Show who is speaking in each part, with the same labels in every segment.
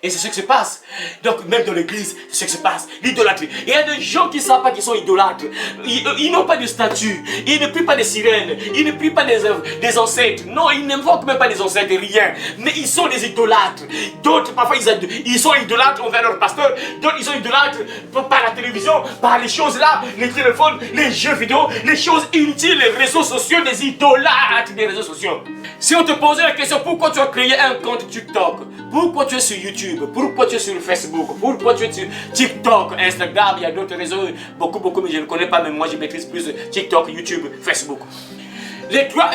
Speaker 1: Et c'est ce qui se passe. Donc même dans l'église, c'est ce qui se passe. L'idolâtrie. Il y a des gens qui ne savent pas qu'ils sont idolâtres. Ils n'ont pas de statut. Ils ne prient pas des sirènes. Ils ne prient pas des ancêtres. Non, ils n'invoquent même pas des ancêtres, rien. Mais ils sont des idolâtres. D'autres, parfois, ils sont idolâtres envers leur pasteur. D'autres, ils sont idolâtres par la télévision, par les choses là, les téléphones, les jeux vidéo, les choses inutiles, les réseaux sociaux, des idolâtres des réseaux sociaux. Si on te posait la question, pourquoi tu as créé un compte TikTok? Pourquoi tu es sur YouTube? Pourquoi tu es sur Facebook? Pourquoi tu es sur TikTok, Instagram? Il y a d'autres réseaux, beaucoup, mais je ne connais pas, mais moi je maîtrise plus TikTok, YouTube, Facebook.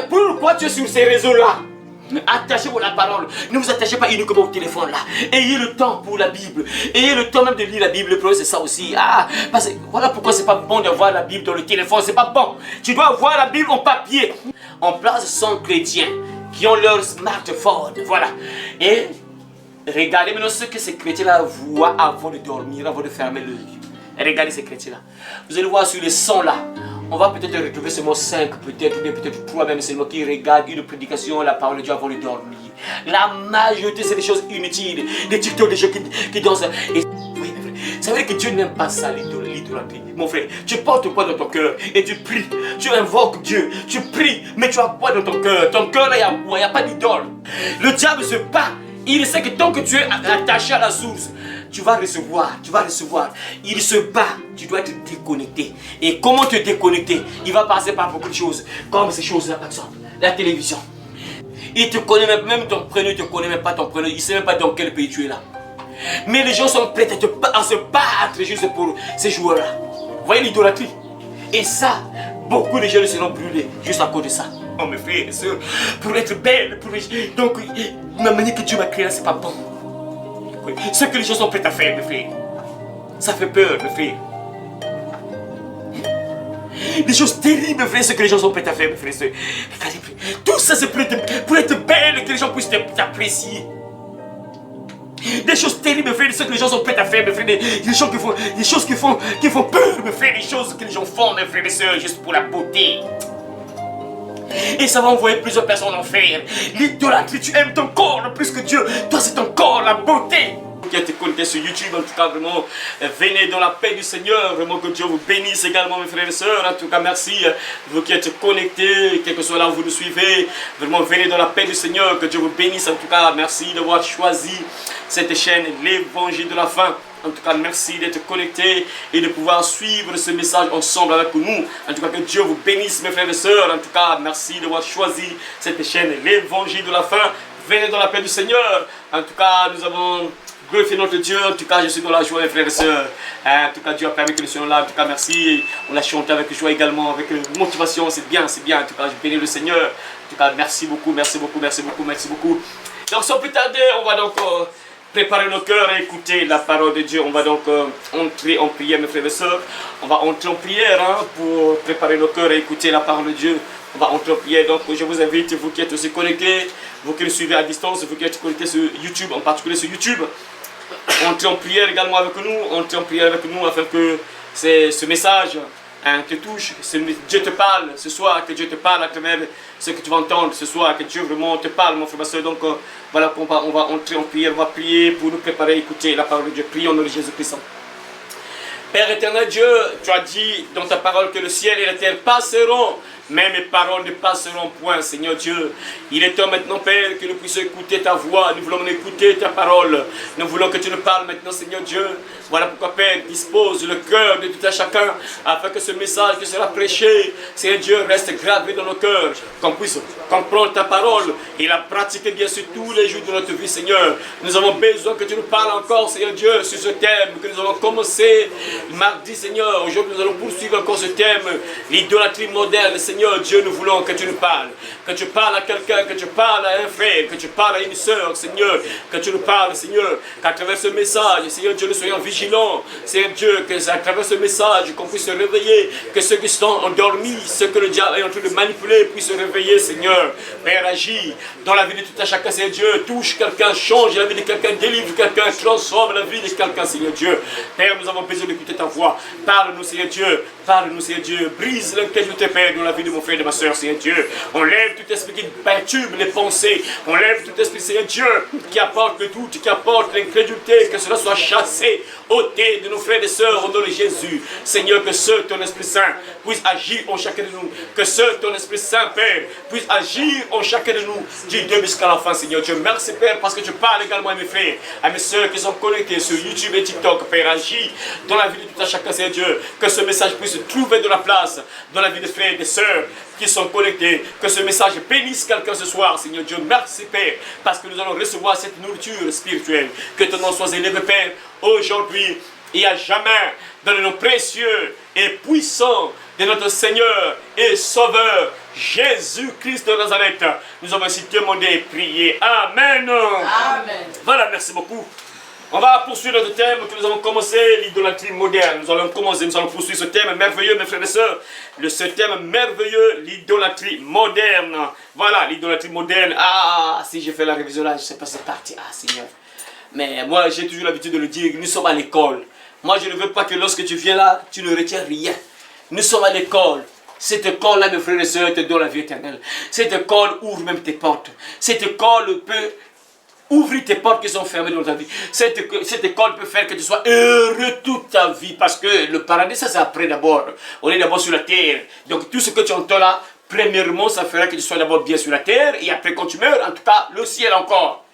Speaker 1: Pourquoi tu es sur ces réseaux-là? Attachez-vous à la parole. Ne vous attachez pas uniquement au téléphone là. Ayez le temps pour la Bible. Ayez le temps même de lire la Bible. Le problème c'est ça aussi. Parce que voilà pourquoi c'est pas bon d'avoir la Bible dans le téléphone. C'est pas bon. Tu dois avoir la Bible en papier. En place sont chrétiens qui ont leur smartphone. Voilà. Et regardez maintenant ce que ces chrétiens-là voient avant de dormir, avant de fermer l'œil. Regardez ces chrétiens-là. Vous allez voir sur les sons là. On va peut-être retrouver seulement 5, peut-être 3 même seulement qui regardent une prédication, la parole de Dieu avant de dormir. La majorité c'est des choses inutiles. Des TikTok, des gens qui dansent. Et oui, ça veut dire que Dieu n'aime pas ça, l'idolâtrie. Mon frère, tu portes quoi dans ton cœur et tu pries. Tu invoques Dieu, tu pries, mais tu as quoi dans ton cœur? Ton cœur là, il y a quoi? Il n'y a pas d'idole. Le diable se bat. Il sait que tant que tu es attaché à la source, tu vas recevoir. Il se bat, tu dois être déconnecté. Et comment te déconnecter? Il va passer par beaucoup de choses, comme ces choses-là par exemple, la télévision. Il te connaît même ton prénom, il ne te connaît même pas ton prénom, il ne sait même pas dans quel pays tu es là. Mais les gens sont prêts à se battre juste pour ces joueurs-là. Vous voyez l'idolâtrie? Et ça, beaucoup de gens seront brûlés juste à cause de ça. Oh mes frères et sœurs, pour être belle, donc la manière que Dieu m'a créé, c'est pas bon. Oui. Ce que les gens sont prêts à faire, mes frères, ça fait peur, mes frères. Des choses terribles, mes frères, ce que les gens sont prêts à faire, mes frères et sœurs. Tout ça, c'est pour être belle, que les gens puissent t'apprécier. Des choses terribles, mes frères, ce que les gens sont prêts à faire, mes frères, des choses qui font peur, mes frères, des choses que les gens font, mes frères et sœurs, juste pour la beauté. Et ça va envoyer plusieurs personnes en enfer. L'idolâtrie, tu aimes ton corps plus que Dieu. Toi, c'est ton corps, la beauté. Vous qui êtes connectés sur YouTube, en tout cas, vraiment, venez dans la paix du Seigneur. Vraiment que Dieu vous bénisse également, mes frères et sœurs. En tout cas, merci. Vous qui êtes connectés, quel que soit là où vous nous suivez, vraiment, venez dans la paix du Seigneur. Que Dieu vous bénisse. En tout cas, merci d'avoir choisi cette chaîne, l'Évangile de la fin. En tout cas, merci d'être connecté et de pouvoir suivre ce message ensemble avec nous. En tout cas, que Dieu vous bénisse, mes frères et sœurs. En tout cas, merci d'avoir choisi cette chaîne, l'Évangile de la fin. Venez dans la paix du Seigneur. En tout cas, nous avons glorifié notre Dieu. En tout cas, je suis dans la joie, mes frères et sœurs. En tout cas, Dieu a permis que nous soyons là. En tout cas, merci. On a chanté avec joie également, avec motivation. C'est bien, c'est bien. En tout cas, je bénis le Seigneur. En tout cas, merci beaucoup, merci beaucoup, merci beaucoup, merci beaucoup. Donc, sans plus tarder, on va donc préparer nos cœurs et écouter la parole de Dieu. On va donc entrer en prière, mes frères et sœurs. On va entrer en prière pour préparer nos cœurs et écouter la parole de Dieu. On va entrer en prière. Donc je vous invite, vous qui êtes aussi connectés, vous qui nous suivez à distance, vous qui êtes connectés sur YouTube, en particulier sur YouTube, entrez en prière également avec nous. Entrez en prière avec nous afin que ce message te touche, Dieu te parle ce soir, que Dieu te parle à travers ce que tu vas entendre ce soir, que Dieu vraiment te parle, mon frère, ma soeur. Donc voilà, on va entrer en prière, on va prier pour nous préparer à écouter la parole de Dieu. Prions au nom de Jésus-Christ. Père éternel Dieu, tu as dit dans ta parole que le ciel et la terre passeront, mais mes paroles ne passeront point, Seigneur Dieu. Il est temps maintenant, Père, que nous puissions écouter ta voix. Nous voulons écouter ta parole. Nous voulons que tu nous parles maintenant, Seigneur Dieu. Voilà pourquoi, Père, dispose le cœur de tout un chacun, afin que ce message qui sera prêché, Seigneur Dieu, reste gravé dans nos cœurs. Qu'on puisse comprendre ta parole et la pratiquer bien sûr tous les jours de notre vie, Seigneur. Nous avons besoin que tu nous parles encore, Seigneur Dieu, sur ce thème que nous avons commencé mardi, Seigneur. Aujourd'hui, nous allons poursuivre encore ce thème, l'idolâtrie moderne, Seigneur Dieu. Nous voulons que tu nous parles, que tu parles à quelqu'un, que tu parles à un frère, que tu parles à une soeur, Seigneur, que tu nous parles, Seigneur, qu'à travers ce message, Seigneur Dieu, nous soyons vigilants, Seigneur Dieu, que à travers ce message, qu'on puisse se réveiller, que ceux qui sont endormis, ceux que le diable est en train de manipuler, puissent se réveiller, Seigneur. Père, agis dans la vie de tout un chacun, Seigneur Dieu. Touche quelqu'un, change la vie de quelqu'un, délivre quelqu'un, transforme la vie de quelqu'un, Seigneur Dieu. Père, nous avons besoin d'écouter ta voix. Parle-nous, Seigneur Dieu. Parle-nous, Seigneur Dieu. Brise l'incrédulité, Père, dans la vie vie de mon frère et de ma soeur, Seigneur Dieu. On lève tout esprit qui perturbe les pensées. On lève tout esprit, Seigneur Dieu, qui apporte le doute, qui apporte l'incrédulité, que cela soit chassé, ôté de nos frères et sœurs au nom de Jésus. Seigneur, que seul ton Esprit Saint puisse agir en chacun de nous. Que seul ton Esprit Saint, Père, puisse agir en chacun de nous, du début jusqu'à la fin, Seigneur Dieu. Merci, Père, parce que tu parles également à mes frères, à mes sœurs qui sont connectés sur YouTube et TikTok. Père, agis dans la vie de tout un chacun, Seigneur Dieu. Que ce message puisse trouver de la place dans la vie des frères et des sœurs qui sont connectés. Que ce message bénisse quelqu'un ce soir, Seigneur Dieu. Merci, Père, parce que nous allons recevoir cette nourriture spirituelle. Que ton nom soit élevé, Père, aujourd'hui et à jamais, dans le nom précieux et puissant de notre Seigneur et Sauveur, Jésus-Christ de Nazareth. Nous avons ainsi demandé et prié. Amen.
Speaker 2: Amen.
Speaker 1: Voilà, merci beaucoup. On va poursuivre notre thème que nous avons commencé, l'idolâtrie moderne. Nous allons poursuivre ce thème merveilleux, mes frères et sœurs. Ce thème merveilleux, l'idolâtrie moderne. Voilà, l'idolâtrie moderne. Ah, si j'ai fait la révision là, je ne sais pas, c'est parti. Ah, Seigneur. Mais moi, j'ai toujours l'habitude de le dire, nous sommes à l'école. Moi, je ne veux pas que lorsque tu viens là, tu ne retiens rien. Nous sommes à l'école. Cette école-là, mes frères et sœurs, te donne la vie éternelle. Cette école ouvre même tes portes. Cette école peut ouvrir tes portes qui sont fermées dans ta vie. Cette école peut faire que tu sois heureux toute ta vie. Parce que le paradis, ça c'est après d'abord. On est d'abord sur la terre. Donc tout ce que tu entends là, premièrement, ça fera que tu sois d'abord bien sur la terre. Et après, quand tu meurs, en tout cas, le ciel encore.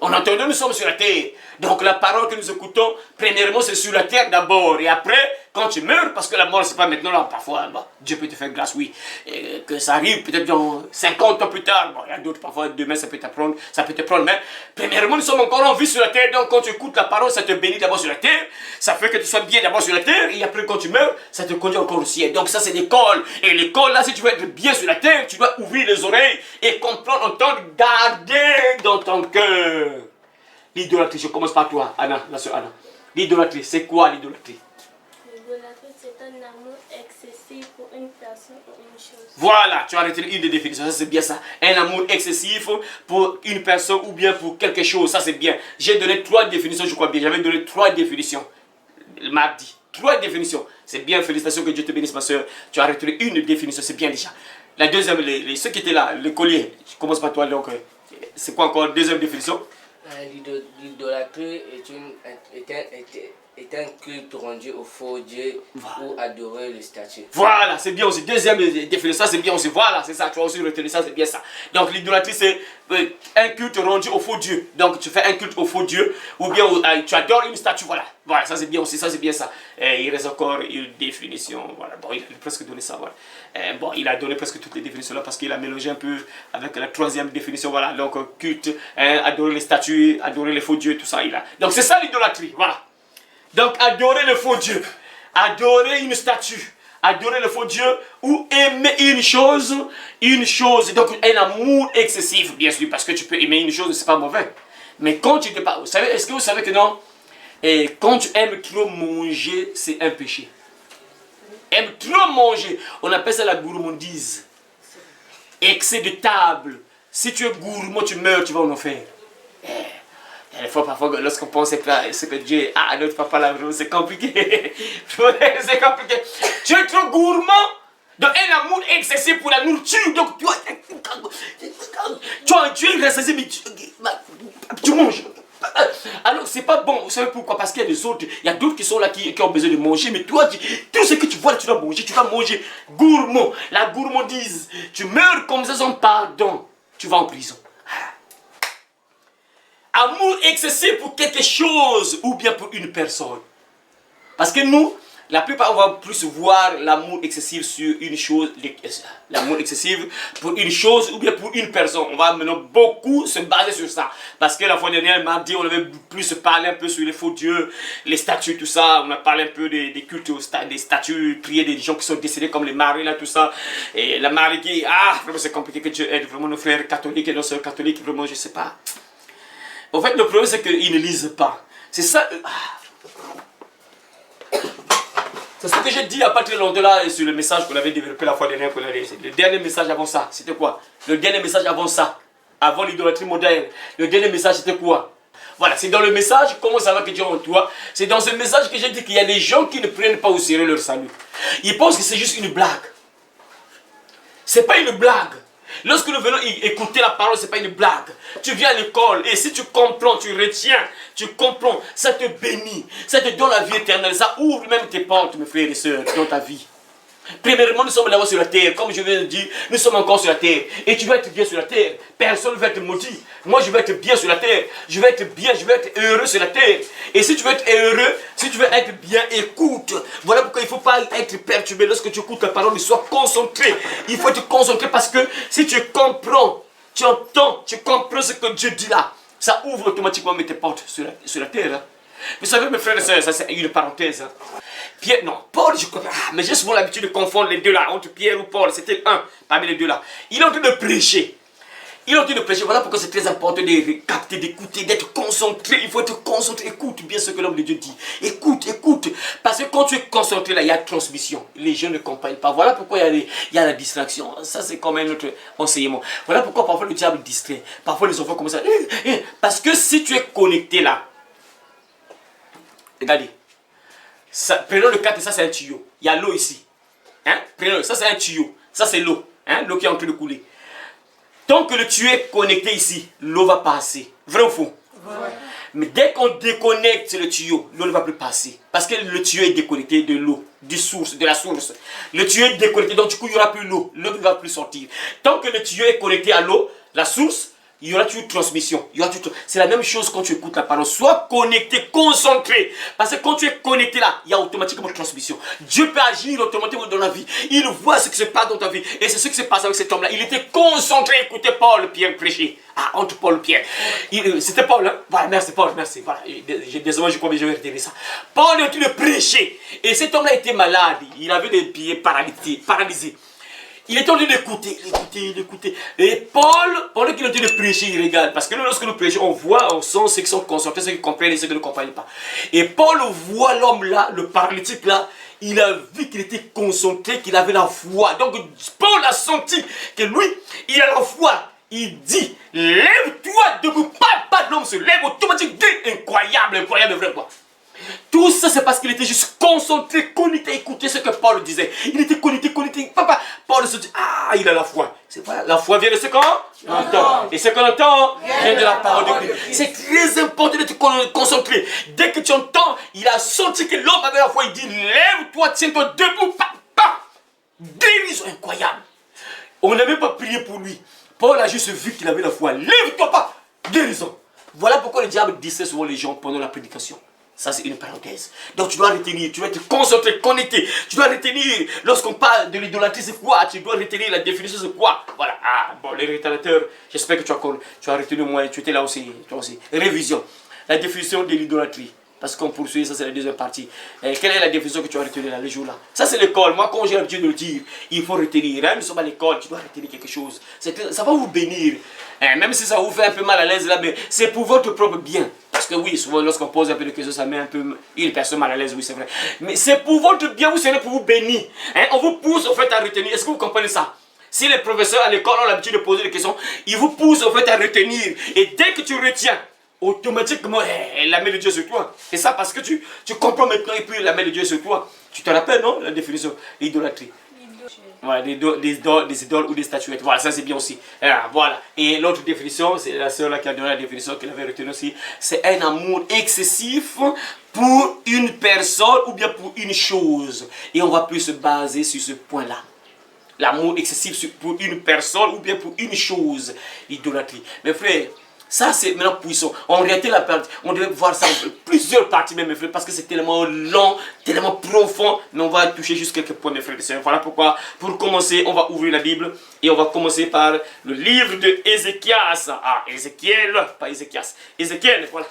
Speaker 1: En entendant, nous sommes sur la terre. Donc la parole que nous écoutons, premièrement, c'est sur la terre d'abord. Et après, quand tu meurs, parce que la mort, c'est pas maintenant, là, parfois, bah, Dieu peut te faire grâce, oui. Et que ça arrive peut-être dans 50 ans plus tard. Bon, il y a d'autres, parfois, demain, ça peut te prendre. Mais premièrement, nous sommes encore en vie sur la terre. Donc quand tu écoutes la parole, ça te bénit d'abord sur la terre. Ça fait que tu sois bien d'abord sur la terre. Et après, quand tu meurs, ça te conduit encore au ciel. Donc ça, c'est l'école. Et l'école, là, si tu veux être bien sur la terre, tu dois ouvrir les oreilles et comprendre, entendre, garder dans ton cœur. L'idolâtrie, je commence par toi, Anna, la sœur Anna. L'idolâtrie, c'est quoi l'idolâtrie?
Speaker 3: L'idolâtrie, c'est un amour excessif pour une personne ou une chose.
Speaker 1: Voilà, tu as retenu une des définitions, ça c'est bien ça. Un amour excessif pour une personne ou bien pour quelque chose, ça c'est bien. J'ai donné 3 définitions, je crois bien. J'avais donné 3 définitions mardi. 3 définitions. C'est bien, félicitations, que Dieu te bénisse ma soeur. Tu as retenu une définition, c'est bien déjà. La deuxième, ceux qui étaient là, le collier, je commence par toi donc. C'est quoi encore, deuxième définition?
Speaker 2: L'idolâtrie est un culte rendu au faux Dieu ou adorer les statues.
Speaker 1: Voilà, c'est bien aussi. Deuxième définition, ça c'est bien aussi. Voilà, c'est ça. Tu as aussi retenu ça, c'est bien ça. Donc l'idolâtrie, c'est un culte rendu au faux Dieu. Donc tu fais un culte au faux Dieu ou bien tu adores une statue. Voilà, voilà, ça c'est bien aussi. Ça c'est bien ça. Et il reste encore une définition. Voilà, bon, il a presque donné ça. Voilà. Bon, il a donné presque toutes les définitions là parce qu'il a mélangé un peu avec la 3e définition. Voilà, donc culte, adorer les statues, adorer les faux dieux, tout ça. Donc c'est ça l'idolâtrie. Voilà. Donc adorer le faux Dieu, adorer une statue, adorer le faux Dieu ou aimer une chose, donc un amour excessif bien sûr, parce que tu peux aimer une chose, c'est pas mauvais. Mais quand tu ne pas, vous savez, est-ce que vous savez que non, et quand tu aimes trop manger, c'est un péché. Aime trop manger, on appelle ça la gourmandise. Excès de table, si tu es gourmand, tu meurs, tu vas en enfer. Il faut parfois, lorsqu'on pense à ce que Dieu a à notre papa là, c'est compliqué. C'est compliqué. Tu es trop gourmand, donc un amour excessif pour la nourriture. Donc tu es rassasié, mais tu manges. Alors c'est pas bon, vous savez pourquoi? Parce qu'il y a des autres, il y a d'autres qui sont là qui ont besoin de manger, mais toi, tout ce que tu vois, tu dois manger gourmand. La gourmandise, tu meurs comme ça sans pardon, tu vas en prison. Amour excessif pour quelque chose ou bien pour une personne. Parce que nous, la plupart, on va plus voir l'amour excessif sur une chose, l'amour excessif pour une chose ou bien pour une personne. On va maintenant beaucoup se baser sur ça. Parce que la fois dernière, mardi, on avait plus parlé un peu sur les faux dieux, les statues, tout ça. On a parlé un peu des cultes, des statues, prier des gens qui sont décédés comme les maris, là, tout ça. Et la Marie qui, vraiment c'est compliqué que Dieu aide vraiment nos frères catholiques et nos sœurs catholiques, vraiment, je sais pas. En fait, le problème, c'est qu'ils ne lisent pas. C'est ça. C'est ce que j'ai dit il n'y a pas très longtemps là sur le message qu'on avait développé la fois dernière. Le dernier message avant ça, c'était quoi? Le dernier message avant ça, avant l'idolâtrie moderne, le dernier message c'était quoi? Voilà, c'est dans le message, comment ça va que Dieu en toi? C'est dans ce message que j'ai dit qu'il y a des gens qui ne prennent pas au sérieux leur salut. Ils pensent que c'est juste une blague. C'est pas une blague. Lorsque nous venons écouter la parole, ce n'est pas une blague. Tu viens à l'école et si tu comprends, tu retiens, tu comprends, ça te bénit, ça te donne la vie éternelle, ça ouvre même tes portes, mes frères et sœurs, dans ta vie. Premièrement, nous sommes là-bas sur la terre. Comme je viens de dire, nous sommes encore sur la terre. Et tu vas être bien sur la terre. Personne ne va être maudit. Moi, je vais être bien sur la terre. Je vais être bien, je vais être heureux sur la terre. Et si tu veux être heureux, si tu veux être bien, écoute. Voilà pourquoi il ne faut pas être perturbé lorsque tu écoutes la parole. Sois concentré. Il faut être concentré parce que si tu comprends, tu entends, tu comprends ce que Dieu dit là, ça ouvre automatiquement tes portes sur la terre. Hein. Vous savez, mes frères et sœurs, ça c'est une parenthèse. Hein. Pierre, non, Paul, je comprends. Mais j'ai souvent l'habitude de confondre les deux là, entre Pierre ou Paul. C'était un parmi les deux là. Il est en train de prêcher. Il est en train de prêcher. Voilà pourquoi c'est très important de capter, d'écouter, d'être concentré. Il faut être concentré. Écoute bien ce que l'homme de Dieu dit. Écoute, écoute. Parce que quand tu es concentré là, il y a transmission. Les gens ne comprennent pas. Voilà pourquoi il y a la distraction. Ça, c'est comme un autre enseignement. Voilà pourquoi parfois le diable distrait. Parfois les enfants commencent à... Parce que si tu es connecté là, regardez. Prenons le cas que ça c'est un tuyau. Il y a l'eau ici. Hein? Prenons, ça c'est un tuyau. Ça c'est l'eau. Hein? L'eau qui est en train de couler. Tant que le tuyau est connecté ici, l'eau va passer. Vrai ou faux? Ouais. Mais dès qu'on déconnecte le tuyau, l'eau ne va plus passer. Parce que le tuyau est déconnecté de l'eau, de la source. Le tuyau est déconnecté, donc du coup il n'y aura plus l'eau. L'eau ne va plus sortir. Tant que le tuyau est connecté à l'eau, la source, il y aura toujours transmission. C'est la même chose quand tu écoutes la parole. Sois connecté, concentré. Parce que quand tu es connecté là, il y a automatiquement transmission. Dieu peut agir automatiquement dans la vie. Il voit ce qui se passe dans ta vie. Et c'est ce qui se passe avec cet homme-là. Il était concentré. Écoutez Paul, Pierre prêcher. Ah, entre Paul et Pierre. C'était Paul, hein? Voilà, merci Paul, merci. Voilà. Désolé, je crois que je vais retirer ça. Paul est en train de prêcher. Et cet homme-là était malade. Il avait des pieds paralysés. Il est en train d'écouter, d'écouter. Et Paul, pendant qu'il est en train de prêcher, il regarde. Parce que nous, lorsque nous prêchons, on voit, on sent ceux qui sont concentrés, ceux qui comprennent et ceux qui ne comprennent pas. Et Paul voit l'homme là, le paralytique là, il a vu qu'il était concentré, qu'il avait la foi. Donc Paul a senti que lui, il a la foi. Il dit, lève-toi debout. Pas de l'homme se lève automatiquement. Incroyable, vrai quoi. Tout ça, c'est parce qu'il était juste concentré, connecté, écouter ce que Paul disait. Il était connecté. Papa, Paul se dit, ah, il a la foi. C'est pas la foi vient de ce qu'on entend. Et ce qu'on entend vient de la parole de Dieu. C'est très important de te concentrer. Dès que tu entends, il a senti que l'homme avait la foi. Il dit, lève-toi, tiens-toi debout. Guérison incroyable. On n'a même pas prié pour lui. Paul a juste vu qu'il avait la foi. Lève-toi pas. Guérison. Voilà pourquoi le diable distrait souvent les gens pendant la prédication. Ça, c'est une parenthèse. Donc, tu dois retenir, tu dois être concentré, connecté. Tu dois retenir, lorsqu'on parle de l'idolâtrie, c'est quoi? Tu dois retenir la définition, c'est quoi? Voilà. Ah, bon, les rétalateurs, j'espère que tu as retenu moi, tu étais là aussi, toi aussi. Révision. La définition de l'idolâtrie. Parce qu'on poursuit, ça c'est la deuxième partie. Quelle est la définition que tu as retenue là, les jours là? Ça c'est l'école. Moi, quand j'ai l'habitude de le dire, il faut retenir. Hein, nous sommes à l'école, tu dois retenir quelque chose. Ça va vous bénir. Même si ça vous fait un peu mal à l'aise là, mais c'est pour votre propre bien. Parce que oui, souvent lorsqu'on pose un peu de questions, ça met un peu une personne mal à l'aise, oui c'est vrai. Mais c'est pour votre bien, vous serez pour vous bénir. Hein, on vous pousse en fait à retenir. Est-ce que vous comprenez ça? Si les professeurs à l'école ont l'habitude de poser des questions, ils vous poussent en fait à retenir. Et dès que tu retiens, automatiquement, la main de Dieu sur toi. Et ça parce que tu comprends maintenant et puis la main de Dieu sur toi. Tu te rappelles, non? La définition, l'idolâtrie. Voilà, des idoles ou des statuettes. Voilà, ça c'est bien aussi. Voilà. Et l'autre définition, c'est la sœur qui a donné la définition qu'elle avait retenue aussi. C'est un amour excessif pour une personne ou bien pour une chose. Et on va plus se baser sur ce point-là. L'amour excessif pour une personne ou bien pour une chose. L'idolâtrie. Mes frères, ça c'est maintenant puissant. En réalité, on devait voir ça en plusieurs parties même, mes frères, parce que c'est tellement long, tellement profond. Mais on va toucher juste quelques points, mes frères et sœurs. Voilà pourquoi, pour commencer, on va ouvrir la Bible. Et on va commencer par le livre de Ézéchias. Ah, Ézéchiel, pas Ézéchias. Ézéchiel, voilà.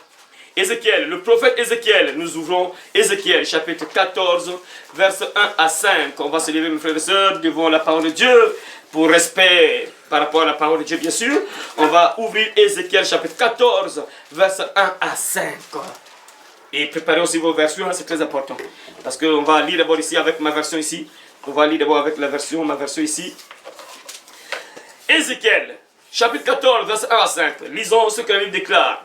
Speaker 1: Ézéchiel, le prophète Ézéchiel. Nous ouvrons Ézéchiel, chapitre 14, versets 1 à 5. On va se lever, mes frères et sœurs, devant la parole de Dieu. Pour respect par rapport à la parole de Dieu, bien sûr, on va ouvrir Ézéchiel chapitre 14, versets 1 à 5. Et préparez aussi vos versions, c'est très important. Parce qu'on va lire d'abord ici avec ma version ici. On va lire d'abord avec ma version ici. Ézéchiel, chapitre 14, verset 1 à 5. Lisons ce que la Bible déclare.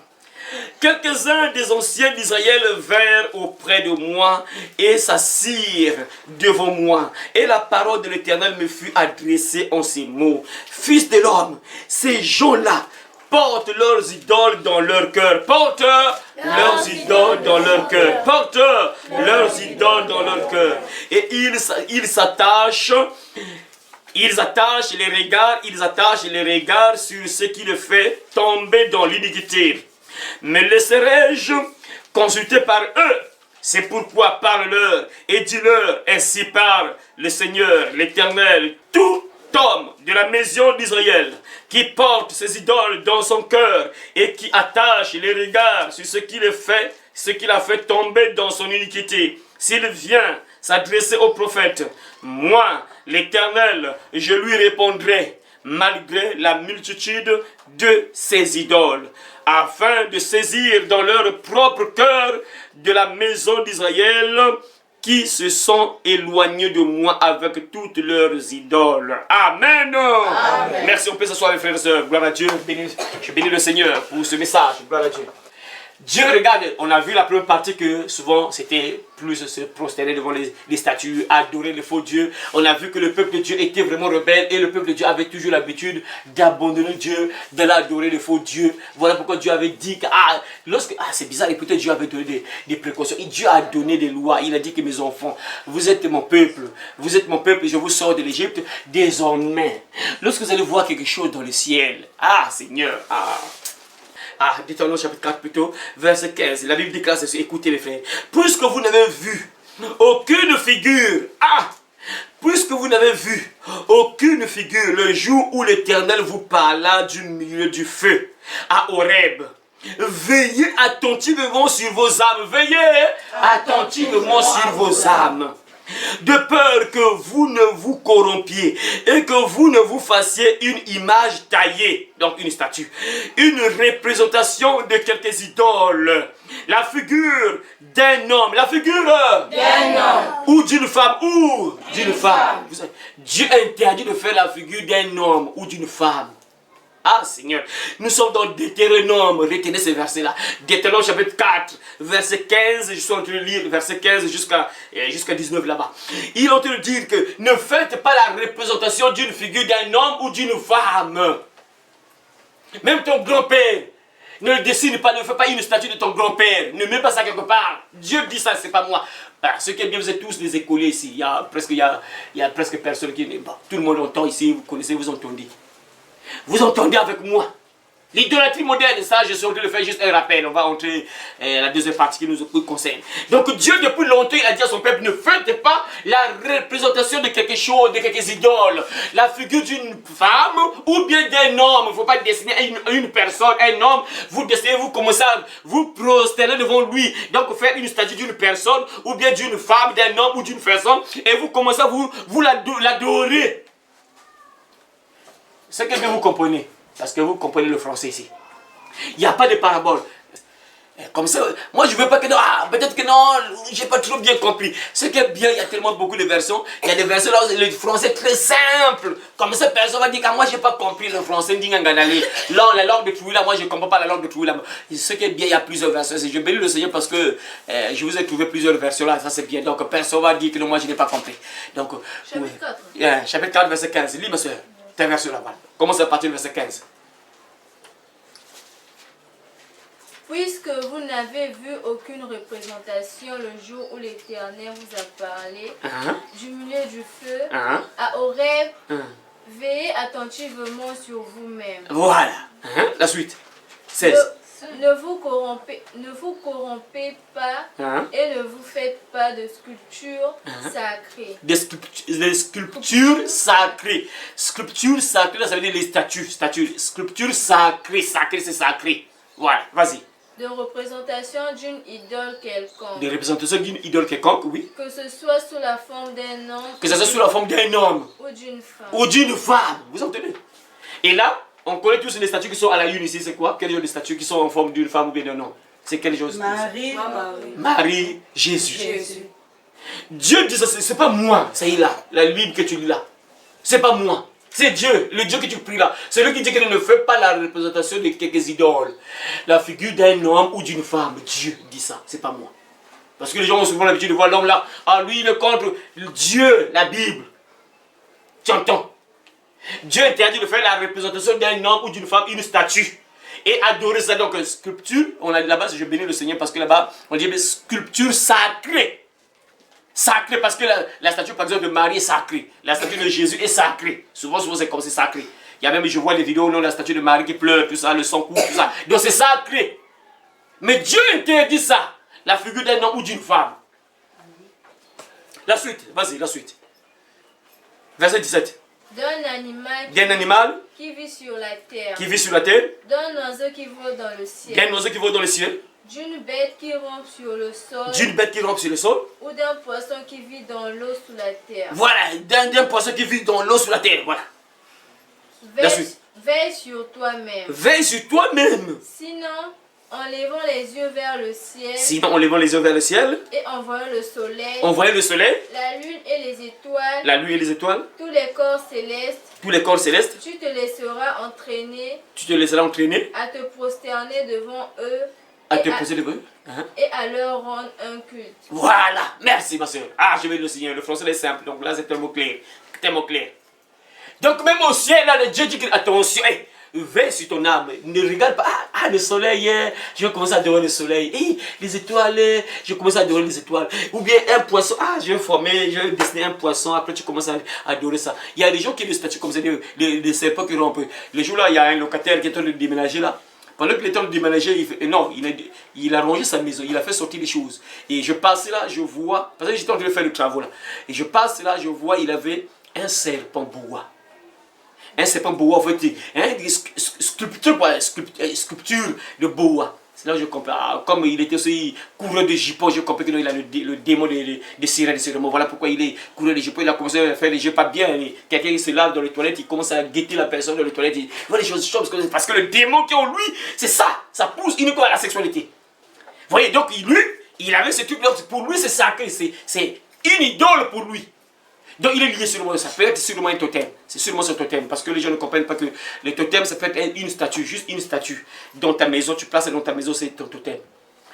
Speaker 1: quelques-uns des anciens d'Israël vinrent auprès de moi et s'assirent devant moi. Et la parole de l'Éternel me fut adressée en ces mots. Fils de l'homme, ces gens-là portent leurs idoles dans leur cœur. Portent leurs idoles dans leur cœur. Portent leurs idoles dans leur cœur. Et ils s'attachent. Ils attachent les regards sur ce qui les fait tomber dans l'iniquité. Mais laisserai-je consulter par eux? C'est pourquoi parle-leur et dis-leur, ainsi parle le Seigneur, l'Éternel, tout homme de la maison d'Israël qui porte ses idoles dans son cœur et qui attache les regards sur ce qui l'a fait tomber dans son iniquité. S'il vient s'adresser au prophète, moi, l'Éternel, je lui répondrai malgré la multitude de ses idoles, afin de saisir dans leur propre cœur de la maison d'Israël qui se sont éloignés de moi avec toutes leurs idoles. Amen. Amen. Merci, on peut s'asseoir mes frères et sœurs. Gloire à Dieu. Je bénis le Seigneur pour ce message. Gloire à Dieu. Dieu, regarde, on a vu la première partie que souvent c'était plus se prosterner devant les statues, adorer le faux Dieu. On a vu que le peuple de Dieu était vraiment rebelle et le peuple de Dieu avait toujours l'habitude d'abandonner Dieu, de l'adorer le faux Dieu. Voilà pourquoi Dieu avait dit que, c'est bizarre, et peut-être Dieu avait donné des précautions. Et Dieu a donné des lois. Il a dit que mes enfants, vous êtes mon peuple, je vous sors de l'Égypte. Désormais, lorsque vous allez voir quelque chose dans le ciel, Seigneur, Deutéronome chapitre 4 plutôt, verset 15. La Bible déclare ceci, écoutez les frères. Puisque vous n'avez vu aucune figure, puisque vous n'avez vu aucune figure le jour où l'Éternel vous parla du milieu du feu à Horeb, veillez attentivement sur vos âmes, veillez attentivement sur vos âmes, de peur que vous ne vous corrompiez et que vous ne vous fassiez une image taillée, donc une statue, une représentation de quelques idoles, la figure d'un homme, ou d'une femme, Dieu interdit de faire la figure d'un homme ou d'une femme. Seigneur, nous sommes dans Deutéronome, retenez ces versets-là. Deutéronome chapitre 4, verset 15, je suis en train de lire verset 15 jusqu'à 19 là-bas. Il est en train de dire que ne faites pas la représentation d'une figure d'un homme ou d'une femme. Même ton grand-père, ne le dessine pas, ne fais pas une statue de ton grand-père. Ne mets pas ça quelque part. Dieu dit ça, c'est pas moi. Ce qui est bien, vous êtes tous des écoliers ici. Il y a presque personne qui... tout le monde entend ici, vous connaissez, vous entendez. Vous entendez avec moi. L'idolâtrie moderne, ça, je suis en train de faire juste un rappel. On va entrer la deuxième partie qui nous concerne. Donc Dieu, depuis longtemps, il a dit à son peuple, ne faites pas la représentation de quelque chose, de quelques idoles. La figure d'une femme ou bien d'un homme. Il ne faut pas dessiner une personne, un homme. Vous dessinez, vous commencez à vous prosterner devant lui. Donc faire une statue d'une personne ou bien d'une femme, d'un homme ou d'une personne. Et vous commencez à vous l'adorer. C'est que vous comprenez, parce que vous comprenez le français ici. Il n'y a pas de parabole. Comme ça, moi je ne veux pas que non, peut-être que non, j'ai pas trop bien compris. Ce qui est bien, il y a tellement beaucoup de versions. Il y a des versions là, le français est très simple. Comme ça, personne va dire que moi j'ai pas compris le français. La langue de Trouila, moi je ne comprends pas la langue de Trouila. Ce qui est bien, il y a plusieurs versions. Je bénis le Seigneur parce que je vous ai trouvé plusieurs versions là, ça c'est bien. Donc personne va dire que non, moi je n'ai pas compris. Donc, chapitre 4. Chapitre 4, verset 15. Lis ma soeur. T'es verset là-bas. Commence à partir du verset 15.
Speaker 3: Puisque vous n'avez vu aucune représentation le jour où l'Éternel vous a parlé du milieu du feu à Horeb, veillez attentivement sur vous-même.
Speaker 1: Voilà. La suite. 16.
Speaker 3: Ne vous corrompez pas et ne vous faites pas de sculptures sacrées.
Speaker 1: Des sculptures sacrées. Sculptures sacrées, ça veut dire les statues. Sculptures sacrées. Sacré, c'est sacré. Voilà, vas-y.
Speaker 3: De représentation d'une idole quelconque.
Speaker 1: De représentation d'une idole quelconque, oui.
Speaker 3: Que ce soit sous la forme d'un homme.
Speaker 1: Que ce soit sous la forme d'un homme.
Speaker 3: Ou d'une femme.
Speaker 1: Ou d'une femme. Vous entendez? Et là, on connaît tous les statues qui sont à la une ici, c'est quoi? Quel genre de statues qui sont en forme d'une femme ou bien d'un homme? C'est quelle chose? Marie, Jésus. Dieu dit ça, c'est pas moi, c'est là, la Bible que tu lis là. C'est pas moi. C'est Dieu, le Dieu que tu pries là. C'est lui qui dit qu'il ne fait pas la représentation de quelques idoles. La figure d'un homme ou d'une femme. Dieu dit ça, c'est pas moi. Parce que les gens ont souvent l'habitude de voir l'homme là. Ah, lui, il est contre Dieu, la Bible. Tu entends? Dieu interdit de faire la représentation d'un homme ou d'une femme, une statue. Et adorer ça. Donc, sculpture, on a là-bas, je bénis le Seigneur parce que là-bas, on dit sculpture sacrée. Sacré, parce que la statue, par exemple, de Marie est sacrée. La statue de Jésus est sacrée. Souvent, c'est comme c'est sacré. Il y a même, je vois les vidéos, non, la statue de Marie qui pleure, tout ça, le sang coule, tout ça. Donc, c'est sacré. Mais Dieu interdit ça. La figure d'un homme ou d'une femme. La suite, vas-y, la suite. Verset 17.
Speaker 3: D'un
Speaker 1: animal
Speaker 3: qui vit sur la terre.
Speaker 1: Qui vit sur la terre.
Speaker 3: D'un oiseau qui vole dans le ciel.
Speaker 1: D'un oiseau qui vole dans le ciel.
Speaker 3: D'une bête qui rampe sur le sol.
Speaker 1: D'une bête qui rampe sur le sol.
Speaker 3: Ou d'un poisson qui vit dans l'eau sous la terre.
Speaker 1: Voilà, d'un poisson qui vit dans l'eau sous la terre. Voilà.
Speaker 3: Veille sur toi-même.
Speaker 1: Veille sur toi-même.
Speaker 3: Sinon, en levant les yeux vers le ciel.
Speaker 1: Sinon, en levant les yeux vers le ciel.
Speaker 3: Et en voyant le soleil.
Speaker 1: En voyant le soleil.
Speaker 3: La lune et les étoiles.
Speaker 1: La lune et les étoiles.
Speaker 3: Tous les corps célestes.
Speaker 1: Tous les corps célestes.
Speaker 3: Tu te laisseras entraîner.
Speaker 1: Tu te laisseras entraîner.
Speaker 3: À te prosterner devant eux.
Speaker 1: À te poser devant eux.
Speaker 3: Et à leur rendre un culte.
Speaker 1: Voilà. Merci, ma soeur. Ah, je vais le signer. Le français est simple. Donc là, c'est un mot clair. C'est un mot clair. Donc même au ciel, là, le Dieu dit que, attention, hey, veille sur ton âme. Ne regarde pas, le soleil, je vais commencer à adorer le soleil. Hey, les étoiles, je commence à adorer les étoiles. Ou bien un poisson, je vais dessiner un poisson, après tu commences à adorer ça. Il y a des gens qui ont des statues comme ça, des serpents qui rompent. Le jour là, il y a un locataire qui est en train de déménager là. Pendant qu'il est en train de déménager, il a rangé sa maison, il a fait sortir des choses. Et je passe là, je vois, parce que j'étais en train de faire le travail là. Et je passe là, je vois, il avait un serpent boa. Un serpent boa, en fait, sculpture de boa. C'est là que je comprends. Comme il était aussi coureur de jupons, je comprends qu'il a le démon de sirène. Voilà pourquoi il est coureur de jupons. Il a commencé à faire les jeux pas bien. Quelqu'un qui se lave dans les toilettes, il commence à guetter la personne dans les toilettes. Il voit les choses parce que le démon qui est en lui, c'est ça. Ça pousse uniquement à la sexualité. Vous voyez, donc lui, il avait ce truc-là. Pour lui, c'est sacré. C'est une idole pour lui. Donc il est lié sûrement, ça peut être sûrement un totem. C'est sûrement ce totem. Parce que les gens ne comprennent pas que le totem, ça peut être une statue, juste une statue. Dans ta maison, tu places dans ta maison, c'est ton totem.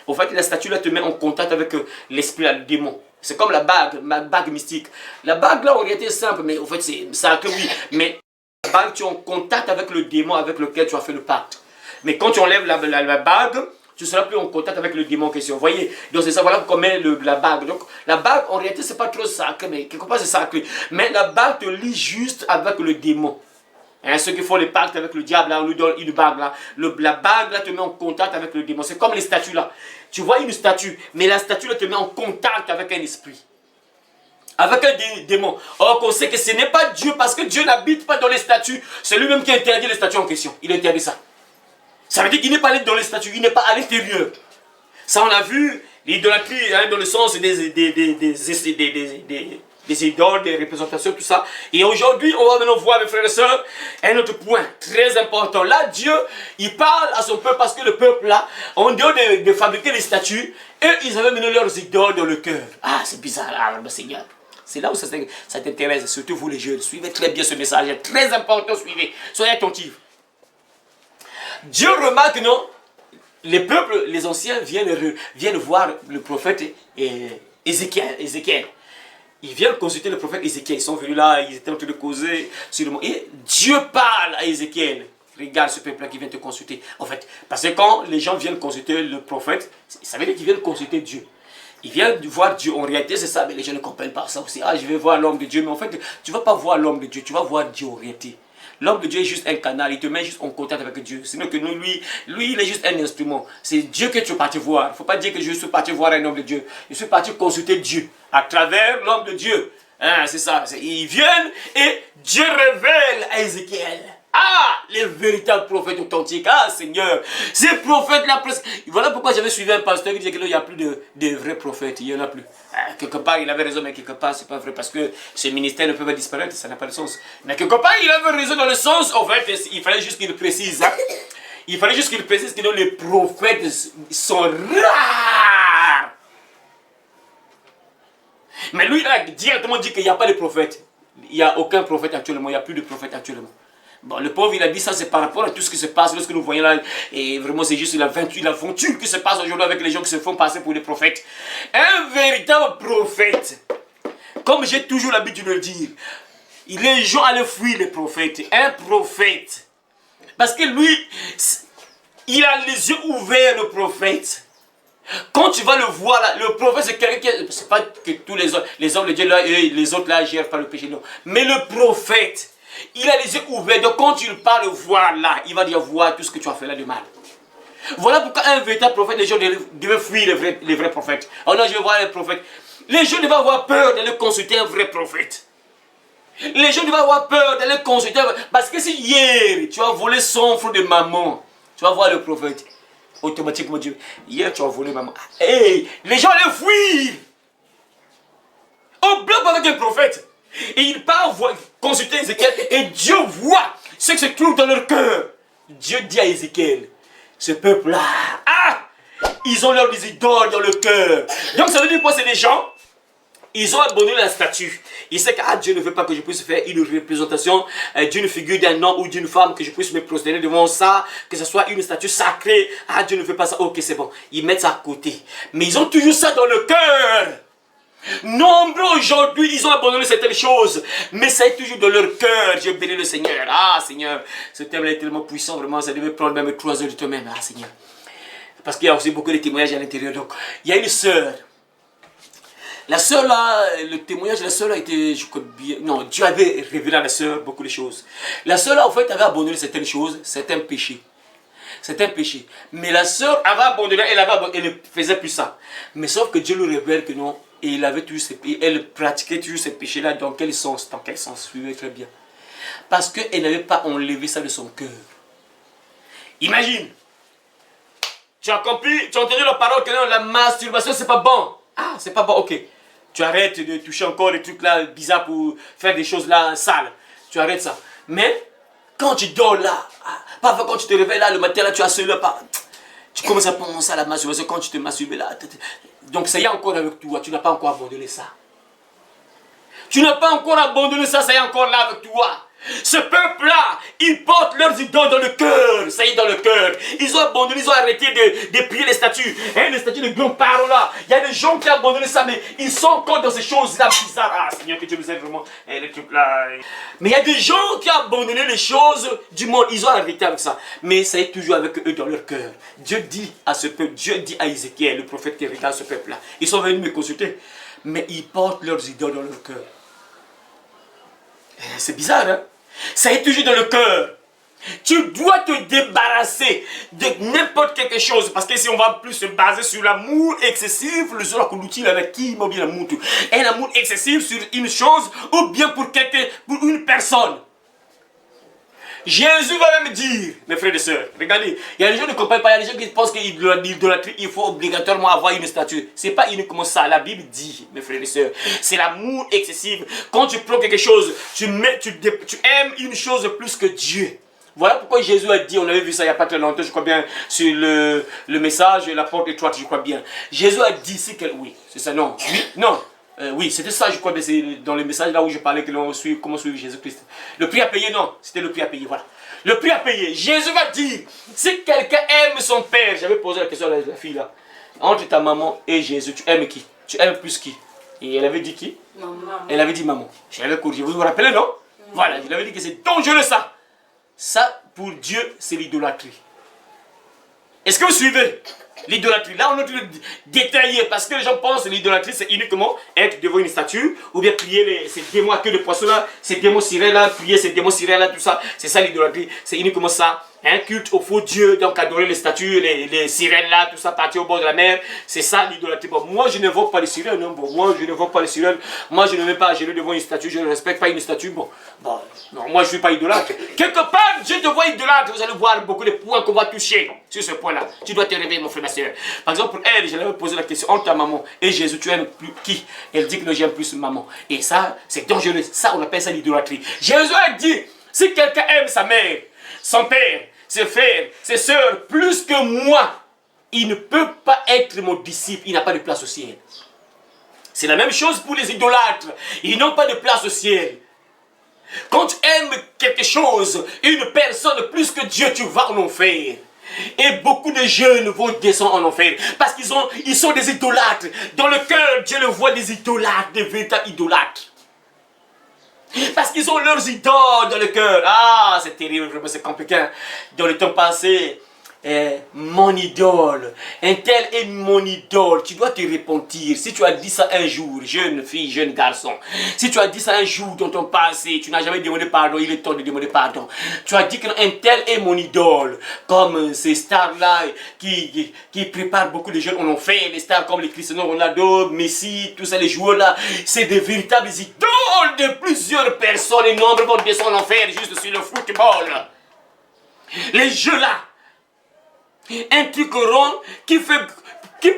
Speaker 1: En fait, la statue là te met en contact avec l'esprit, le démon. C'est comme la bague mystique. La bague là, en réalité, est simple, mais en fait, c'est sacré, oui. Mais la bague, tu es en contact avec le démon avec lequel tu as fait le pacte. Mais quand tu enlèves la bague, tu ne seras plus en contact avec le démon en question. Vous voyez? Donc c'est ça, voilà comment la bague. Donc la bague, en réalité, ce n'est pas trop sacré, mais quelque part c'est sacré. Mais la bague te lie juste avec le démon. Hein, ceux qui font les pactes avec le diable, là, on lui donne une bague là. La bague là te met en contact avec le démon. C'est comme les statues là. Tu vois une statue, mais la statue là te met en contact avec un esprit. Avec un démon. Or qu'on sait que ce n'est pas Dieu, parce que Dieu n'habite pas dans les statues. C'est lui-même qui interdit les statues en question. Il interdit ça. Ça veut dire qu'il n'est pas allé dans les statues, il n'est pas à l'intérieur. Ça, on a vu l'idolâtrie, dans le sens des idoles, des représentations, tout ça. Et aujourd'hui, on va maintenant voir, mes frères et sœurs, un autre point très important. Là, Dieu, il parle à son peuple parce que le peuple, là, en dehors de fabriquer les statues, eux, ils avaient mené leurs idoles dans le cœur. Ah, c'est bizarre, Seigneur. C'est là où ça t'intéresse, surtout vous les jeunes. Suivez très bien ce message, c'est très important, suivez. Soyez attentifs. Dieu remarque, non, les peuples, les anciens viennent voir le prophète Ézéchiel. Ils viennent consulter le prophète Ézéchiel. Ils sont venus là, ils étaient en train de causer sur le monde. Et Dieu parle à Ézéchiel. Regarde ce peuple-là qui vient te consulter. En fait, parce que quand les gens viennent consulter le prophète, ça veut dire qu'ils viennent consulter Dieu. Ils viennent voir Dieu. En réalité, c'est ça, mais les gens ne comprennent pas ça aussi. Ah, je vais voir l'homme de Dieu. Mais en fait, tu ne vas pas voir l'homme de Dieu, tu vas voir Dieu en réalité. L'homme de Dieu est juste un canal, il te met juste en contact avec Dieu. Sinon que nous, lui, il est juste un instrument. C'est Dieu que tu es parti voir. Il ne faut pas dire que je suis parti voir un homme de Dieu. Je suis parti consulter Dieu à travers l'homme de Dieu. Hein, c'est ça. Ils viennent et Dieu révèle à Ézéchiel. Ah, les véritables prophètes authentiques. Ah, Seigneur, ces prophètes-là presque. Voilà pourquoi j'avais suivi un pasteur qui disait qu'il n'y a plus de vrais prophètes. Il n'y en a plus. Ah, quelque part, il avait raison, mais quelque part, c'est pas vrai. Parce que ces ministères ne peuvent pas disparaître. Ça n'a pas de sens. Mais quelque part, il avait raison dans le sens. En fait, il fallait juste qu'il précise. Hein. Il fallait juste qu'il précise que les prophètes sont rares. Mais lui, il a directement dit qu'il n'y a pas de prophètes. il n'y a aucun prophète actuellement, il n'y a plus de prophète actuellement. Bon, le pauvre, il a dit ça, c'est par rapport à tout ce qui se passe, lorsque nous voyons là, et vraiment c'est juste l'aventure qui se passe aujourd'hui avec les gens qui se font passer pour des prophètes. Un véritable prophète, comme j'ai toujours l'habitude de le dire, les gens allaient fuir les prophètes. Un prophète, parce que lui, il a les yeux ouverts, le prophète. Quand tu vas le voir là, le prophète c'est quelqu'un qui... C'est pas que tous les hommes de Dieu là, les autres là gèrent pas le péché, non. Mais le prophète, il a les yeux ouverts. Donc quand tu parles, voir là, il va dire voir tout ce que tu as fait là de mal. Voilà pourquoi un véritable prophète, les gens devaient fuir les vrais prophètes. Oh non, je vais voir les prophètes. Les gens devaient avoir peur d'aller consulter un vrai prophète. Les gens devaient avoir peur d'aller consulter. Parce que si hier, tu as volé son fruit de maman, tu vas voir le prophète. Automatiquement, Dieu, hier tu as volé maman. Hey, les gens allaient fuir. On bloque avec un prophète. Et il part consulter Ézéchiel. Et Dieu voit ce qui se trouve dans leur cœur. Dieu dit à Ézéchiel, ce peuple-là, ils ont leurs idoles dans le cœur. Donc ça veut dire quoi? C'est des gens, ils ont abandonné la statue. Ils savent que Dieu ne veut pas que je puisse faire une représentation d'une figure d'un homme ou d'une femme, que je puisse me prosterner devant ça, que ce soit une statue sacrée. Dieu ne veut pas ça. Ok, c'est bon. Ils mettent ça à côté. Mais ils ont toujours ça dans le cœur. Nombreux aujourd'hui, ils ont abandonné certaines choses, mais ça est toujours dans leur cœur. Je bénis le Seigneur. Seigneur, ce thème est tellement puissant, vraiment, ça devait prendre même 3 heures de toi-même. Seigneur. Parce qu'il y a aussi beaucoup de témoignages à l'intérieur. Donc, il y a une sœur. La sœur là, le témoignage de la sœur là était, je crois bien, non, Dieu avait révélé à la sœur beaucoup de choses. La sœur là, en fait, avait abandonné certaines choses, certains péchés. C'est un péché. Mais la sœur avait abandonné, elle ne faisait plus ça. Mais sauf que Dieu lui révèle que non, et elle pratiquait toujours ces péchés-là. Dans quel sens? Suivez très bien. Parce qu'elle n'avait pas enlevé ça de son cœur. Imagine, tu as compris, tu as entendu la parole que non, la masturbation c'est pas bon. C'est pas bon, ok. Tu arrêtes de toucher encore des trucs là bizarres pour faire des choses là sales. Tu arrêtes ça. Mais quand tu dors là, parfois quand tu te réveilles là le matin là, tu as cela, tu commences à penser à la masturbation quand tu te masturbes là. Donc ça y est encore avec toi, tu n'as pas encore abandonné ça. Tu n'as pas encore abandonné ça, ça y est encore là avec toi. Ce peuple-là, ils portent leurs idoles dans le cœur. Ça y est, dans le cœur. Ils ont abandonné, ils ont arrêté de prier les statues. Les statues de grands-parents là. Il y a des gens qui ont abandonné ça, mais ils sont encore dans ces choses-là bizarres. Seigneur, que Dieu nous aide vraiment. Les trucs là. Mais il y a des gens qui ont abandonné les choses du monde. Ils ont arrêté avec ça. Mais ça y est toujours avec eux dans leur cœur. Dieu dit à ce peuple, Dieu dit à Ézéchiel, le prophète qui regarde ce peuple-là. Ils sont venus me consulter. Mais ils portent leurs idoles dans leur cœur. C'est bizarre, hein? Ça est toujours dans le cœur. Tu dois te débarrasser de n'importe quelque chose. Parce que si on va plus se baser sur l'amour excessif, le seul qui avec qui m'a bien l'amour. Un amour excessif sur une chose ou bien pour une personne. Jésus va même dire, mes frères et sœurs, regardez, il y a des gens qui ne comprennent pas, il y a des gens qui pensent que l'idolâtrie, il faut obligatoirement avoir une statue. Ce n'est pas uniquement ça, la Bible dit, mes frères et sœurs, c'est l'amour excessif. Quand tu prends quelque chose, tu aimes une chose plus que Dieu. Voilà pourquoi Jésus a dit, on avait vu ça il n'y a pas très longtemps, je crois bien, sur le message, la porte étroite, je crois bien. Jésus a dit, oui, c'est ça, non, oui, non. Oui, c'était ça, je crois, mais c'est dans le message là où je parlais que l'on suit, comment suivre Jésus-Christ. Le prix à payer, non, c'était le prix à payer, voilà. Le prix à payer. Jésus va dire, si quelqu'un aime son père, j'avais posé la question à la fille là, entre ta maman et Jésus, tu aimes qui? Tu aimes plus qui? Et elle avait dit qui? Maman. Elle avait dit maman. Je l'avais corrigé, vous vous rappelez, non? Voilà, je l'avais dit que c'est dangereux ça. Ça, pour Dieu, c'est l'idolâtrie. Est-ce que vous suivez? L'idolâtrie, là on a tout détaillé parce que les gens pensent que l'idolâtrie c'est uniquement être devant une statue ou bien prier ces démons à queue de poisson là, ces démons sirènes là, prier ces démons sirènes là, tout ça, c'est ça l'idolâtrie, c'est uniquement ça. Un culte au faux Dieu, donc adorer les statues, les sirènes là, tout ça, partir au bord de la mer, c'est ça l'idolâtrie. Bon, moi je ne vois pas les sirènes, hein. Bon, moi je ne vois pas les sirènes, moi je ne vais pas agir devant une statue, je ne respecte pas une statue, bon, non, moi je ne suis pas idolâtre. Quelque part, Dieu te voit idolâtre, vous allez voir beaucoup de points qu'on va toucher sur ce point là. Tu dois te réveiller mon frère, ma soeur. Par exemple, pour elle, je lui avais posé la question, entre ta maman et Jésus, tu aimes plus qui? Elle dit que non, j'aime plus maman. Et ça, c'est dangereux, ça on appelle ça l'idolâtrie. Jésus a dit, si quelqu'un aime sa mère, son père, ses frères, ses sœurs, plus que moi, il ne peut pas être mon disciple, il n'a pas de place au ciel. C'est la même chose pour les idolâtres, ils n'ont pas de place au ciel. Quand tu aimes quelque chose, une personne plus que Dieu, tu vas en enfer. Et beaucoup de jeunes vont descendre en enfer. Parce ils sont des idolâtres. Dans le cœur, Dieu le voit des idolâtres, des véritables idolâtres. Parce qu'ils ont leurs idoles dans le cœur. Ah, c'est terrible, vraiment, c'est compliqué. Dans le temps passé, mon idole, un tel est mon idole. Tu dois te repentir. Si tu as dit ça un jour, jeune fille, jeune garçon, si tu as dit ça un jour dans ton passé, tu n'as jamais demandé pardon, il est temps de demander pardon. Tu as dit qu'un tel est mon idole, comme ces stars-là qui préparent beaucoup de jeunes en enfer, les stars comme les Cristiano Ronaldo, Messi, tous ça, les joueurs-là, c'est des véritables idoles de plusieurs personnes et nombre vont descendre en enfer juste sur le football. Les jeux-là, un truc rond qui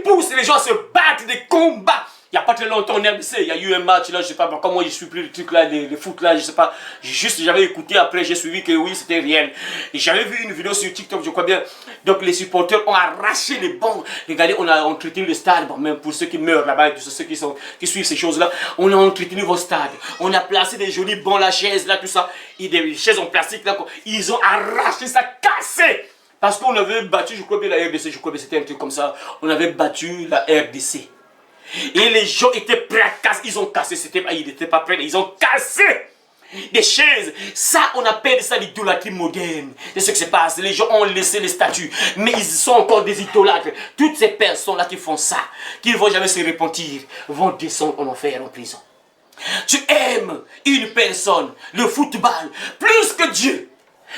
Speaker 1: pousse les gens à se battre des combats. Il n'y a pas très longtemps en RDC, il y a eu un match là, je sais pas comment je suis plus le truc là, le foot là, je sais pas. Juste j'avais écouté, après j'ai suivi que oui c'était réel. Et j'avais vu une vidéo sur TikTok, je crois bien. Donc les supporters ont arraché les bancs. Regardez, on a entretenu le stade, bon, même pour ceux qui meurent là-bas, tous ceux qui suivent ces choses là, on a entretenu vos stades. On a placé des jolis bancs, la chaise là, tout ça. Et des chaises en plastique là, ils ont arraché ça, cassé. Parce qu'on avait battu, je crois bien la RDC, je crois bien c'était un truc comme ça. On avait battu la RDC. Et les gens étaient prêts à casser, ils ont cassé, ils n'étaient pas prêts, ils ont cassé des chaises. Ça, on appelle ça l'idolâtrie moderne. C'est ce qui se passe, les gens ont laissé les statues, mais ils sont encore des idolâtres. Toutes ces personnes-là qui font ça, qui ne vont jamais se repentir, vont descendre en enfer, en prison. Tu aimes une personne, le football, plus que Dieu.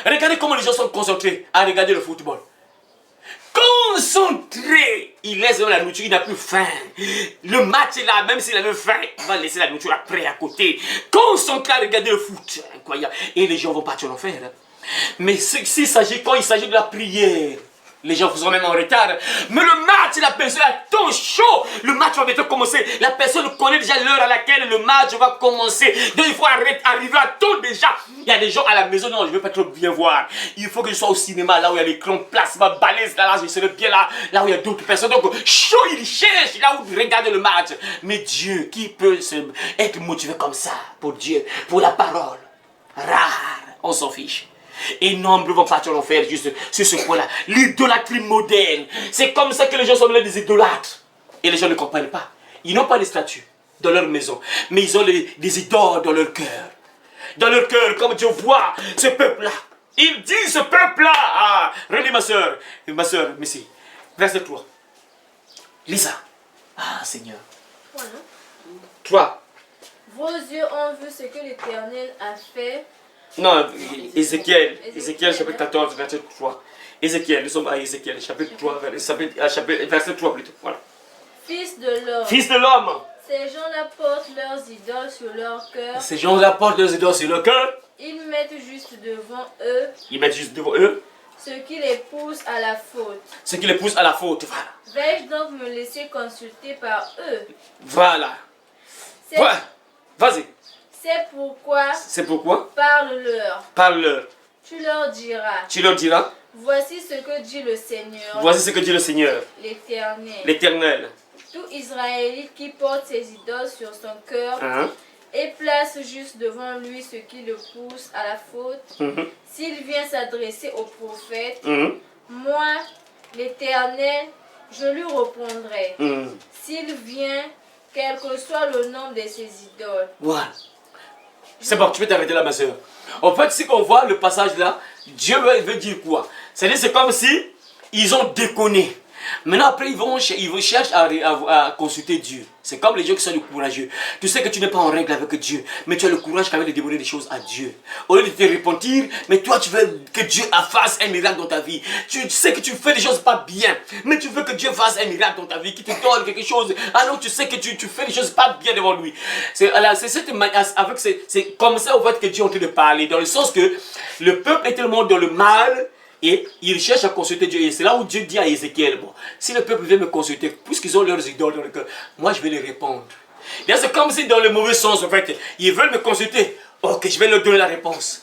Speaker 1: Regardez comment les gens sont concentrés à regarder le football. Concentré, il laisse la nourriture, il n'a plus faim. Le match est là, même s'il avait faim, il va laisser la nourriture après à côté. Concentré à regarder le foot, incroyable. Et les gens vont partir en enfer. Mais quand il s'agit de la prière, les gens seront même en retard. Mais le match, la personne est tant chaud. Le match va bientôt commencer. La personne connaît déjà l'heure à laquelle le match va commencer. Donc il faut arriver à temps déjà. Il y a des gens à la maison, non, je ne veux pas trop bien voir. Il faut que je sois au cinéma, là où il y a l'écran plasma, balèze, là, je serai bien là où il y a d'autres personnes. Donc chaud, il cherche là où il regarde le match. Mais Dieu, qui peut être motivé comme ça pour Dieu, pour la parole? Rare, on s'en fiche. Et nombreux vont partir en enfer juste sur ce point-là. L'idolâtrie moderne. C'est comme ça que les gens sont des idolâtres. Et les gens ne comprennent pas. Ils n'ont pas de statues dans leur maison. Mais ils ont des idoles dans leur cœur. Dans leur cœur, comme Dieu voit ce peuple-là. Il dit ce peuple-là. Ah, relis ma soeur, Messi. Verset 3. Lisa. Ah, Seigneur.
Speaker 3: Voilà.
Speaker 1: 3.
Speaker 3: Vos yeux ont vu ce que l'Éternel a fait.
Speaker 1: Non, Ézéchiel chapitre 14, verset 3. Ézéchiel, nous sommes à Ézéchiel, chapitre 3, verset 3 plutôt. Voilà.
Speaker 3: Fils de l'homme.
Speaker 1: Fils de l'homme.
Speaker 3: Ces gens-là portent leurs idoles sur leur cœur.
Speaker 1: Ces gens-là portent leurs idoles sur leur cœur.
Speaker 3: Ils mettent juste devant eux.
Speaker 1: Ils mettent juste devant eux.
Speaker 3: Ce qui les pousse à la faute.
Speaker 1: Ce qui les pousse à la faute. Voilà.
Speaker 3: Vais-je donc me laisser consulter par eux?
Speaker 1: Voilà. Voilà. Vas-y.
Speaker 3: C'est pourquoi.
Speaker 1: C'est pourquoi.
Speaker 3: Parle-leur.
Speaker 1: Parle-leur.
Speaker 3: Tu leur diras.
Speaker 1: Tu leur diras.
Speaker 3: Voici ce que dit le Seigneur.
Speaker 1: Voici ce que dit le Seigneur.
Speaker 3: L'Éternel.
Speaker 1: L'Éternel.
Speaker 3: Tout Israélite qui porte ses idoles sur son cœur et place juste devant lui ce qui le pousse à la faute, s'il vient s'adresser au prophète, moi, l'Éternel, je lui répondrai. S'il vient, quel que soit le nom de ses idoles.
Speaker 1: Voilà. C'est bon, tu peux t'arrêter là, ma soeur. En fait, si on voit le passage là, Dieu veut dire quoi? C'est-à-dire, c'est comme si ils ont déconné. Maintenant, après, ils cherchent à consulter Dieu. C'est comme les gens qui sont courageux. Tu sais que tu n'es pas en règle avec Dieu, mais tu as le courage quand même de demander des choses à Dieu. Au lieu de te repentir, mais toi, tu veux que Dieu fasse un miracle dans ta vie. Tu sais que tu fais des choses pas bien, mais tu veux que Dieu fasse un miracle dans ta vie, qui te donne quelque chose. Alors, tu sais que tu fais des choses pas bien devant lui. C'est comme ça, en fait, que Dieu est en train de parler. Dans le sens que le peuple est tellement dans le mal. Et ils cherchent à consulter Dieu. Et c'est là où Dieu dit à Ézéchiel, bon, si le peuple vient me consulter, puisqu'ils ont leurs idoles dans le cœur, moi je vais les répondre. C'est comme si dans le mauvais sens, en fait, ils veulent me consulter. Ok, je vais leur donner la réponse.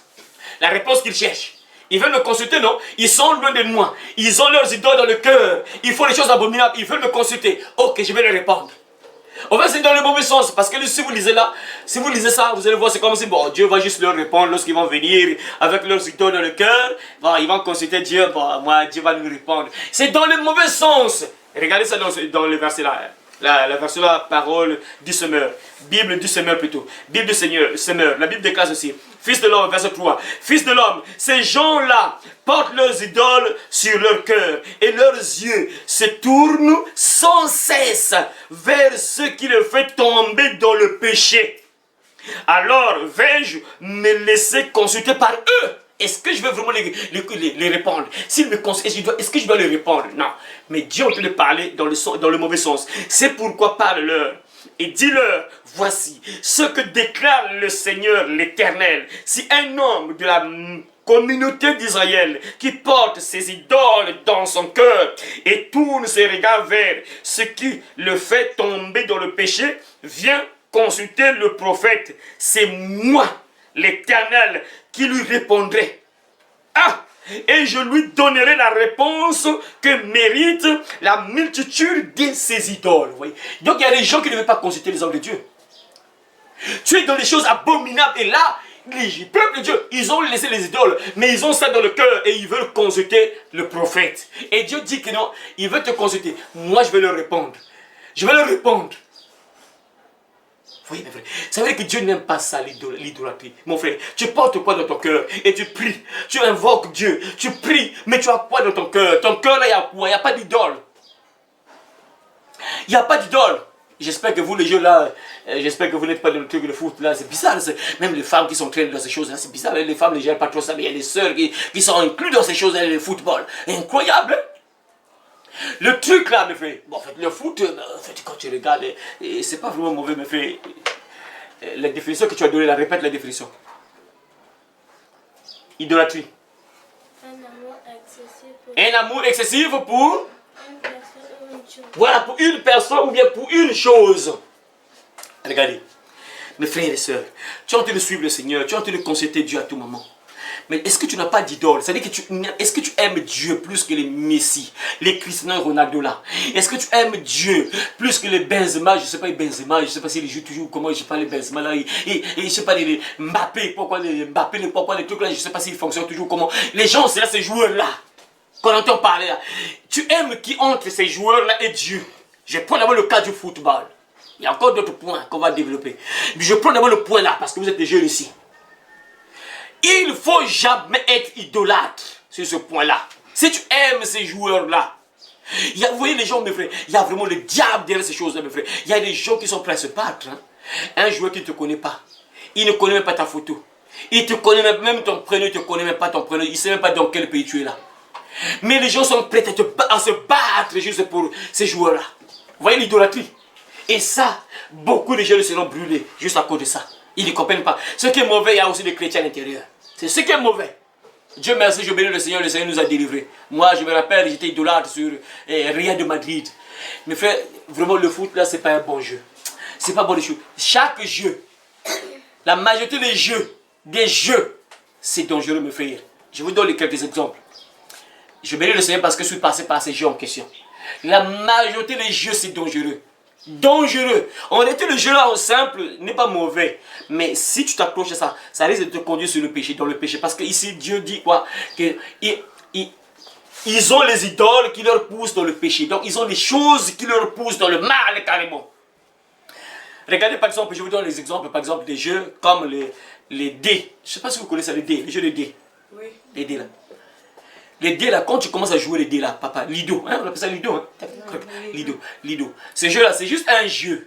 Speaker 1: La réponse qu'ils cherchent. Ils veulent me consulter, non? Ils sont loin de moi. Ils ont leurs idoles dans le cœur. Ils font les choses abominables. Ils veulent me consulter. Ok, je vais leur répondre. En fait, c'est dans le mauvais sens. Parce que si vous lisez là, si vous lisez ça, vous allez voir, c'est comme si bon, Dieu va juste leur répondre lorsqu'ils vont venir avec leurs idoles dans le cœur. Bon, ils vont consulter Dieu. Bon, moi, Dieu va nous répondre. C'est dans le mauvais sens. Regardez ça dans le verset là. La version là, parole du semeur. Bible du semeur plutôt. Bible du semeur. La Bible déclare ceci. Fils de l'homme, verset 3. Fils de l'homme, ces gens-là portent leurs idoles sur leur cœur et leurs yeux se tournent sans cesse vers ce qui les fait tomber dans le péché. Alors vais-je me laisser consulter par eux? Est-ce que je vais vraiment les répondre? S'ils me consultent, est-ce que je dois les répondre? Non. Mais Dieu est en train de parler dans le mauvais sens. C'est pourquoi parle-leur et dis-leur, voici ce que déclare le Seigneur l'Éternel. Si un homme de la communauté d'Israël qui porte ses idoles dans son cœur et tourne ses regards vers ce qui le fait tomber dans le péché, vient consulter le prophète. C'est moi, l'Éternel, qui lui répondrai. Ah! Et je lui donnerai la réponse que mérite la multitude de ses idoles. Voyez? Donc il y a des gens qui ne veulent pas consulter les hommes de Dieu. Tu es dans des choses abominables et là, les peuples de Dieu, ils ont laissé les idoles, mais ils ont ça dans le cœur et ils veulent consulter le prophète. Et Dieu dit que non, il veut te consulter. Moi, je vais leur répondre. Je vais leur répondre. Oui, mes frères. Ça veut dire que Dieu n'aime pas ça, l'idolâtrie. Mon frère, tu portes quoi dans ton cœur et tu pries. Tu invoques Dieu. Tu pries, mais tu as quoi dans ton cœur? Ton cœur, là, il y a quoi? Il n'y a pas d'idole. Il n'y a pas d'idole. J'espère que vous, les jeunes, là, j'espère que vous n'êtes pas dans le truc de foot, là. C'est bizarre. Même les femmes qui sont traînées dans ces choses-là, c'est bizarre. Les femmes, les gèrent pas trop ça, mais il y a des sœurs qui sont incluses dans ces choses-là, le football. Incroyable, hein? Le truc là, mes frères, bon, en fait, le foot, en fait, quand tu regardes, c'est pas vraiment mauvais, mes frères. La définition que tu as donnée, la répète la définition. Idolâtrie. Un amour excessif pour
Speaker 3: une personne ou une chose.
Speaker 1: Voilà, pour une personne ou bien pour une chose. Regardez, mes frères et sœurs, tu es en train de suivre le Seigneur, tu es en train de consulter Dieu à tout moment. Mais est-ce que tu n'as pas d'idole? C'est-à-dire que est-ce que tu aimes Dieu plus que les Messi, les Cristiano Ronaldo là? Est-ce que tu aimes Dieu plus que les Benzema? Je ne sais pas les Benzema, je ne sais pas s'ils jouent toujours, comment je sais pas les Benzema là, et je ne sais pas les Mbappé, pourquoi les trucs là, je ne sais pas s'ils fonctionnent toujours comment. Les gens, c'est là ces joueurs là, qu'on entend parler là. Tu aimes qui entre ces joueurs là et Dieu? Je prends d'abord le cas du football. Il y a encore d'autres points qu'on va développer. Mais je prends d'abord le point là, parce que vous êtes des jeunes ici. Il ne faut jamais être idolâtre sur ce point-là. Si tu aimes ces joueurs-là, vous voyez les gens, mes frères, il y a vraiment le diable derrière ces choses-là, mes frères. Il y a des gens qui sont prêts à se battre. Hein. Un joueur qui ne te connaît pas, il ne connaît même pas ta photo. Il te connaît même ton prénom, il ne te connaît même pas ton prénom, il ne sait même pas dans quel pays tu es là. Mais les gens sont prêts à se battre juste pour ces joueurs-là. Vous voyez l'idolâtrie? Et ça, beaucoup de gens seront brûlés juste à cause de ça. Ils ne comprennent pas. Ce qui est mauvais, il y a aussi des chrétiens à l'intérieur. C'est ce qui est mauvais. Dieu merci, je bénis le Seigneur nous a délivrés. Moi, je me rappelle, j'étais idolâtre sur Real de Madrid. Mais frère, vraiment, le foot, là, c'est pas un bon jeu. C'est pas bon les jeux. Chaque jeu, la majorité des jeux, c'est dangereux, mes frères. Je vous donne quelques exemples. Je bénis le Seigneur parce que je suis passé par ces jeux en question. La majorité des jeux, c'est dangereux. Dangereux. En réalité, le jeu là en simple n'est pas mauvais. Mais si tu t'accroches à ça, ça risque de te conduire sur le péché, dans le péché. Parce que ici, Dieu dit quoi? Que ils ont les idoles qui leur poussent dans le péché. Donc, ils ont des choses qui leur poussent dans le mal carrément. Regardez par exemple, je vous donne les exemples, par exemple, des jeux comme les dés. Je ne sais pas si vous connaissez les dés, les jeux de dés.
Speaker 3: Oui.
Speaker 1: Les dés là. Les dés là, quand tu commences à jouer les dés là, papa, Lido, hein, on appelle ça Lido, hein? Lido. Ce jeu là, c'est juste un jeu.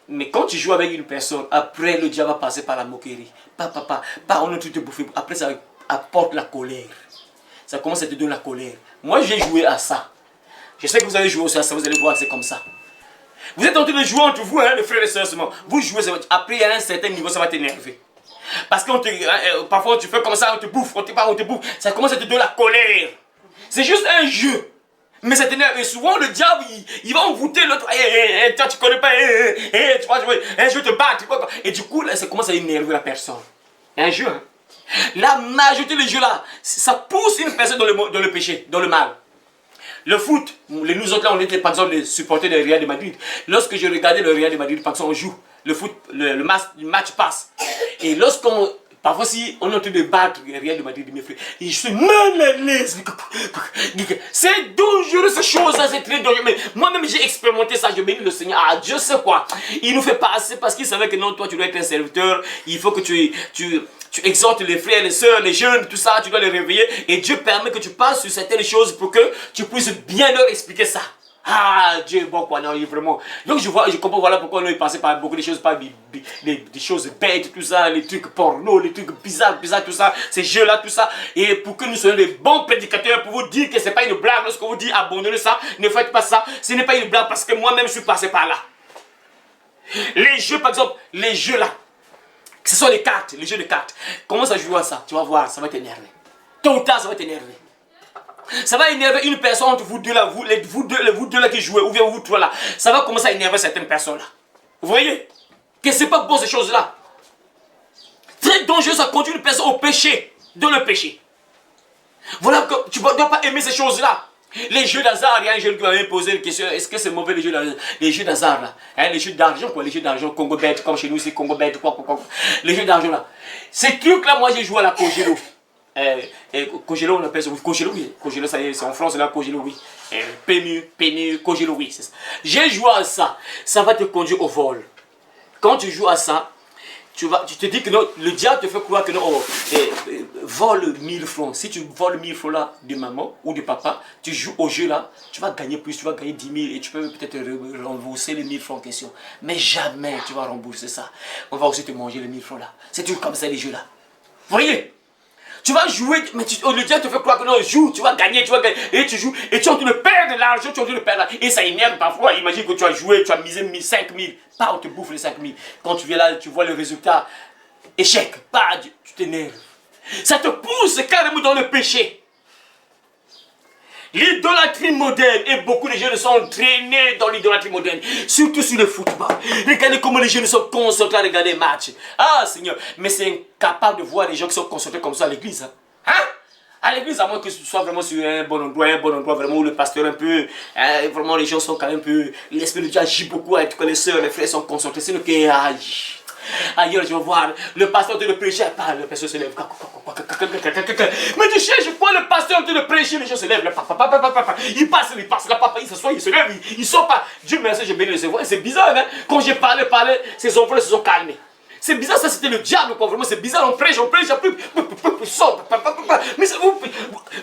Speaker 1: Mais quand tu joues avec une personne, après le diable va passer par la moquerie. Papa, on a tout te bouffer. Après ça apporte la colère. Ça commence à te donner la colère. Moi j'ai joué à ça. Je sais que vous allez jouer aussi à ça, vous allez voir, c'est comme ça. Vous êtes en train de jouer entre vous, hein, les frères et sœurs seulement. Vous jouez, après à un certain niveau, ça va t'énerver. Parce que parfois tu fais comme ça, on te bouffe, on te bouffe. Ça commence à te donner la colère. C'est juste un jeu. Mais ça t'énerve. Et souvent le diable, il va envoûter l'autre. Toi tu connais pas. Tu vas jouer. Je vais te battre. Et du coup, là, ça commence à énerver la personne. Un jeu. Hein. La majorité des jeux là, ça pousse une personne dans le péché, dans le mal. Le foot, nous autres là, on était par exemple les supporters de Real de Madrid. Lorsque je regardais le Real de Madrid, par exemple, on joue, le foot, le match passe. Et lorsqu'on, parfois si on est en train de battre le Real de Madrid, mes frères, et je suis mal à l'aise. C'est dangereux ces choses-là, c'est très dangereux. Mais moi-même j'ai expérimenté ça, je bénis le Seigneur. Ah, Dieu sait quoi. Il nous fait passer parce qu'il savait que non, toi tu dois être un serviteur. Il faut que tu exhortes les frères, les sœurs, les jeunes, tout ça, tu dois les réveiller. Et Dieu permet que tu passes sur certaines choses pour que tu puisses bien leur expliquer ça. Ah, Dieu est bon quoi, non, il est vraiment. Donc je comprends, voilà pourquoi on est passé par beaucoup de choses, par des choses bêtes, tout ça, les trucs porno, les trucs bizarres, tout ça, ces jeux-là, tout ça. Et pour que nous soyons des bons prédicateurs, pour vous dire que c'est pas une blague, lorsqu'on vous dit abandonnez ça, ne faites pas ça, ce n'est pas une blague parce que moi-même je suis passé par là. Les jeux, par exemple, les jeux là, ce sont les cartes, les jeux de cartes. Commence à jouer à ça, tu vas voir, ça va t'énerver. Tôt ou tard, ça va t'énerver. Ça va énerver une personne entre vous deux là, vous deux là qui jouez, ou bien vous trois là. Ça va commencer à énerver certaines personnes là. Vous voyez? Que c'est pas bon ces choses là. Très dangereux, ça conduit une personne au péché, dans le péché. Voilà que tu ne dois pas aimer ces choses là. Les jeux d'hasard, il y a un jeune qui m'avait posé une question, est-ce que c'est mauvais les jeux d'hasard là, hein, les jeux d'argent quoi, les jeux d'argent, Congo Bet, comme chez nous c'est Congo Bet, quoi. Les jeux d'argent là. Ces trucs là, moi j'ai joué à la Kogelo. Kogelo on appelle ça, Kogelo oui, Kogelo ça y est, c'est en France là, Kogelo oui. PMU, Kogelo oui, c'est ça. J'ai joué à ça, ça va te conduire au vol. Quand tu joues à ça, tu te dis que non, le diable te fait croire que non, vole 1000 francs. Si tu voles 1000 francs là de maman ou de papa, tu joues au jeu là, tu vas gagner plus, tu vas gagner 10 000 et tu peux peut-être rembourser les 1000 francs en question. Mais jamais tu vas rembourser ça. On va aussi te manger les 1000 francs là. C'est tout comme ça les jeux là. Vous voyez? Tu vas jouer, mais le diable te fait croire que non, joue, tu vas gagner, et tu joues, et tu es en train de perdre de l'argent, tu es en train de perdre, et ça énerve parfois. Imagine que tu as joué, tu as misé 5 000, pas on te bouffe les 5 000. Quand tu viens là, tu vois le résultat, échec, pas, tu t'énerves. Ça te pousse carrément dans le péché. L'idolâtrie moderne, et beaucoup de jeunes sont entraînés dans l'idolâtrie moderne, surtout sur le football. Regardez comment les jeunes sont concentrés à regarder les matchs. Ah Seigneur, mais c'est incapable de voir les gens qui sont concentrés comme ça à l'église. Hein? À l'église, à moins que ce soit vraiment sur un bon endroit vraiment où le pasteur un peu, vraiment les gens sont quand même un peu, l'esprit de Dieu agit beaucoup, avec les soeurs, les frères sont concentrés, c'est le que ailleurs, je vais voir le pasteur de prêcher, le pasteur se lève. Mais tu cherches quoi le pasteur de prêcher, les gens se lèvent. Il passe, là, papa, il s'assoit, il se lève, il sort pas. Dieu merci, j'ai béni le voix. C'est bizarre, hein? Quand j'ai parlé, ces enfants se sont calmés. C'est bizarre, ça c'était le diable, quoi. Vraiment, c'est bizarre, on prêche, il n'y a plus. Mais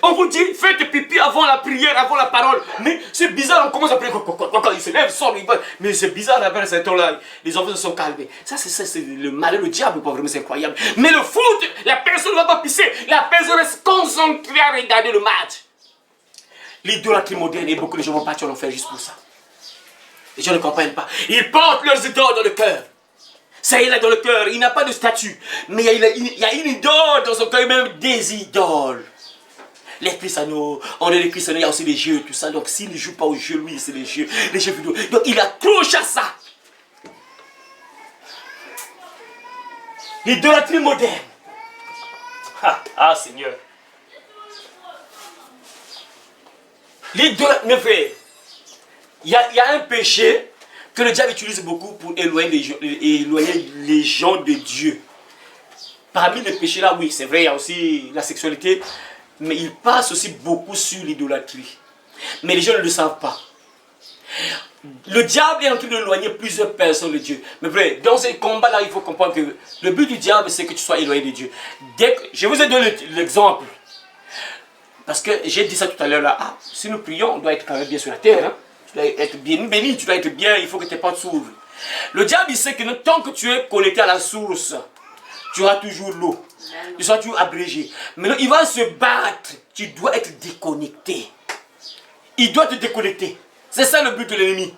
Speaker 1: on vous dit, faites pipi avant la prière, avant la parole. Mais c'est bizarre, on commence à prier. Quand il se lève, sort, mais c'est bizarre, après ce temps-là, les enfants se sont calmés. Ça, c'est le malheur, le diable, quoi. Vraiment, c'est incroyable. Mais le foot, la personne ne va pas pisser. La personne reste concentrée à regarder le match. L'idolâtrie moderne, et beaucoup de gens vont partir en enfer juste pour ça. Les gens ne comprennent pas. Ils portent leurs idoles dans le cœur. Ça il est dans le cœur, il n'a pas de statut. Mais il y a une idole dans son cœur, même des idoles. Les Christianos, on est les Christianos, il y a aussi les jeux, tout ça. Donc s'il ne joue pas aux jeux, lui, c'est les jeux vidéo. Donc il accroche à ça. L'idolâtrie moderne. Ah Seigneur. L'idolâtrie, mes frères, il y a un péché que le diable utilise beaucoup pour éloigner les gens de Dieu. Parmi les péchés là, oui, c'est vrai, il y a aussi la sexualité, mais il passe aussi beaucoup sur l'idolâtrie. Mais les gens ne le savent pas. Le diable est en train d'éloigner plusieurs personnes de Dieu. Mais vrai, dans ces combats-là, il faut comprendre que le but du diable, c'est que tu sois éloigné de Dieu. Je vous ai donné l'exemple. Parce que j'ai dit ça tout à l'heure là. Si nous prions, on doit être quand même bien sur la terre. Hein? Tu dois être bien béni, tu dois être bien, il faut que tes portes s'ouvrent. Le diable, il sait que tant que tu es connecté à la source, tu auras toujours l'eau. Tu seras toujours abrégé. Maintenant, il va se battre. Tu dois être déconnecté. Il doit te déconnecter. C'est ça le but de l'ennemi.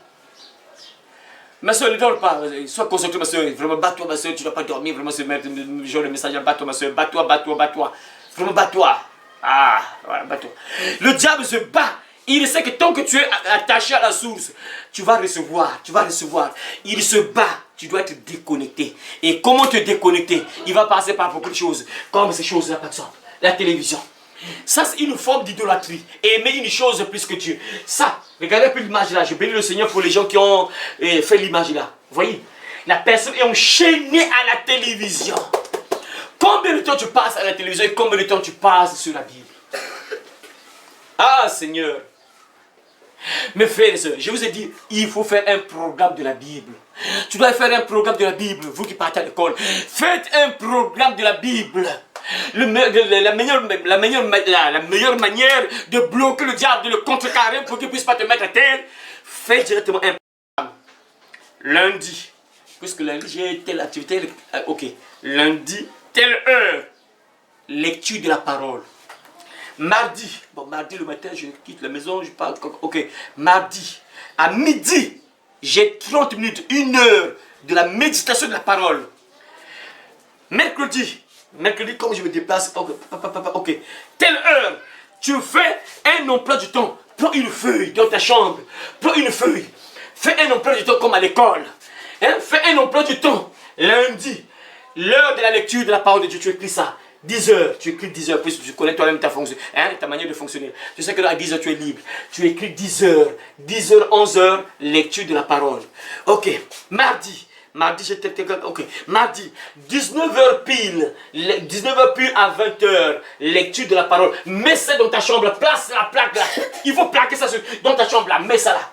Speaker 1: Ma soeur, ne dors pas. Sois concentré, ma soeur. Vraiment, bats-toi, ma soeur. Tu ne dois pas dormir. Vraiment, se mettre genre de message. Bats-toi, ma soeur. Bats-toi. Vraiment, bats-toi. Ah, voilà, bats-toi. Le diable se bat. Il sait que tant que tu es attaché à la source, tu vas recevoir. Il se bat. Tu dois être déconnecté. Et comment te déconnecter? Il va passer par beaucoup de choses. Comme ces choses-là, par exemple. La télévision. Ça, c'est une forme d'idolâtrie. Aimer une chose plus que Dieu. Ça, regardez un peu l'image là. Je bénis le Seigneur pour les gens qui ont fait l'image là. Vous voyez, la personne est enchaînée à la télévision. Combien de temps tu passes à la télévision et combien de temps tu passes sur la Bible? Ah, Seigneur. Mes frères et sœurs, je vous ai dit, il faut faire un programme de la Bible. Tu dois faire un programme de la Bible, vous qui partez à l'école. Faites un programme de la Bible. La meilleure manière de bloquer le diable, de le contrecarrer pour qu'il ne puisse pas te mettre à terre, fais directement un programme. Lundi, puisque lundi j'ai telle activité, ok. Lundi, telle heure, lecture de la parole. Mardi, bon mardi le matin je quitte la maison, je parle, ok. Mardi, à midi, j'ai 30 minutes, 1 heure de la méditation de la parole. Mercredi, comme je me déplace, ok. Telle heure, tu fais un emploi du temps. Prends une feuille dans ta chambre. Prends une feuille. Fais un emploi du temps comme à l'école. Hein? Fais un emploi du temps. Lundi, l'heure de la lecture de la parole de Dieu, tu écris ça. 10 heures, tu écris 10 heures, puisque tu connais toi-même ta fonction, hein, ta manière de fonctionner. Tu sais que là, à 10 heures, tu es libre. Tu écris 10 heures, 11 heures, lecture de la parole. Ok, mardi, ok, mardi, 19h pile, 19h pile à 20h, lecture de la parole. Mets ça dans ta chambre, place la plaque là. Il faut plaquer ça dans ta chambre là, mets ça là.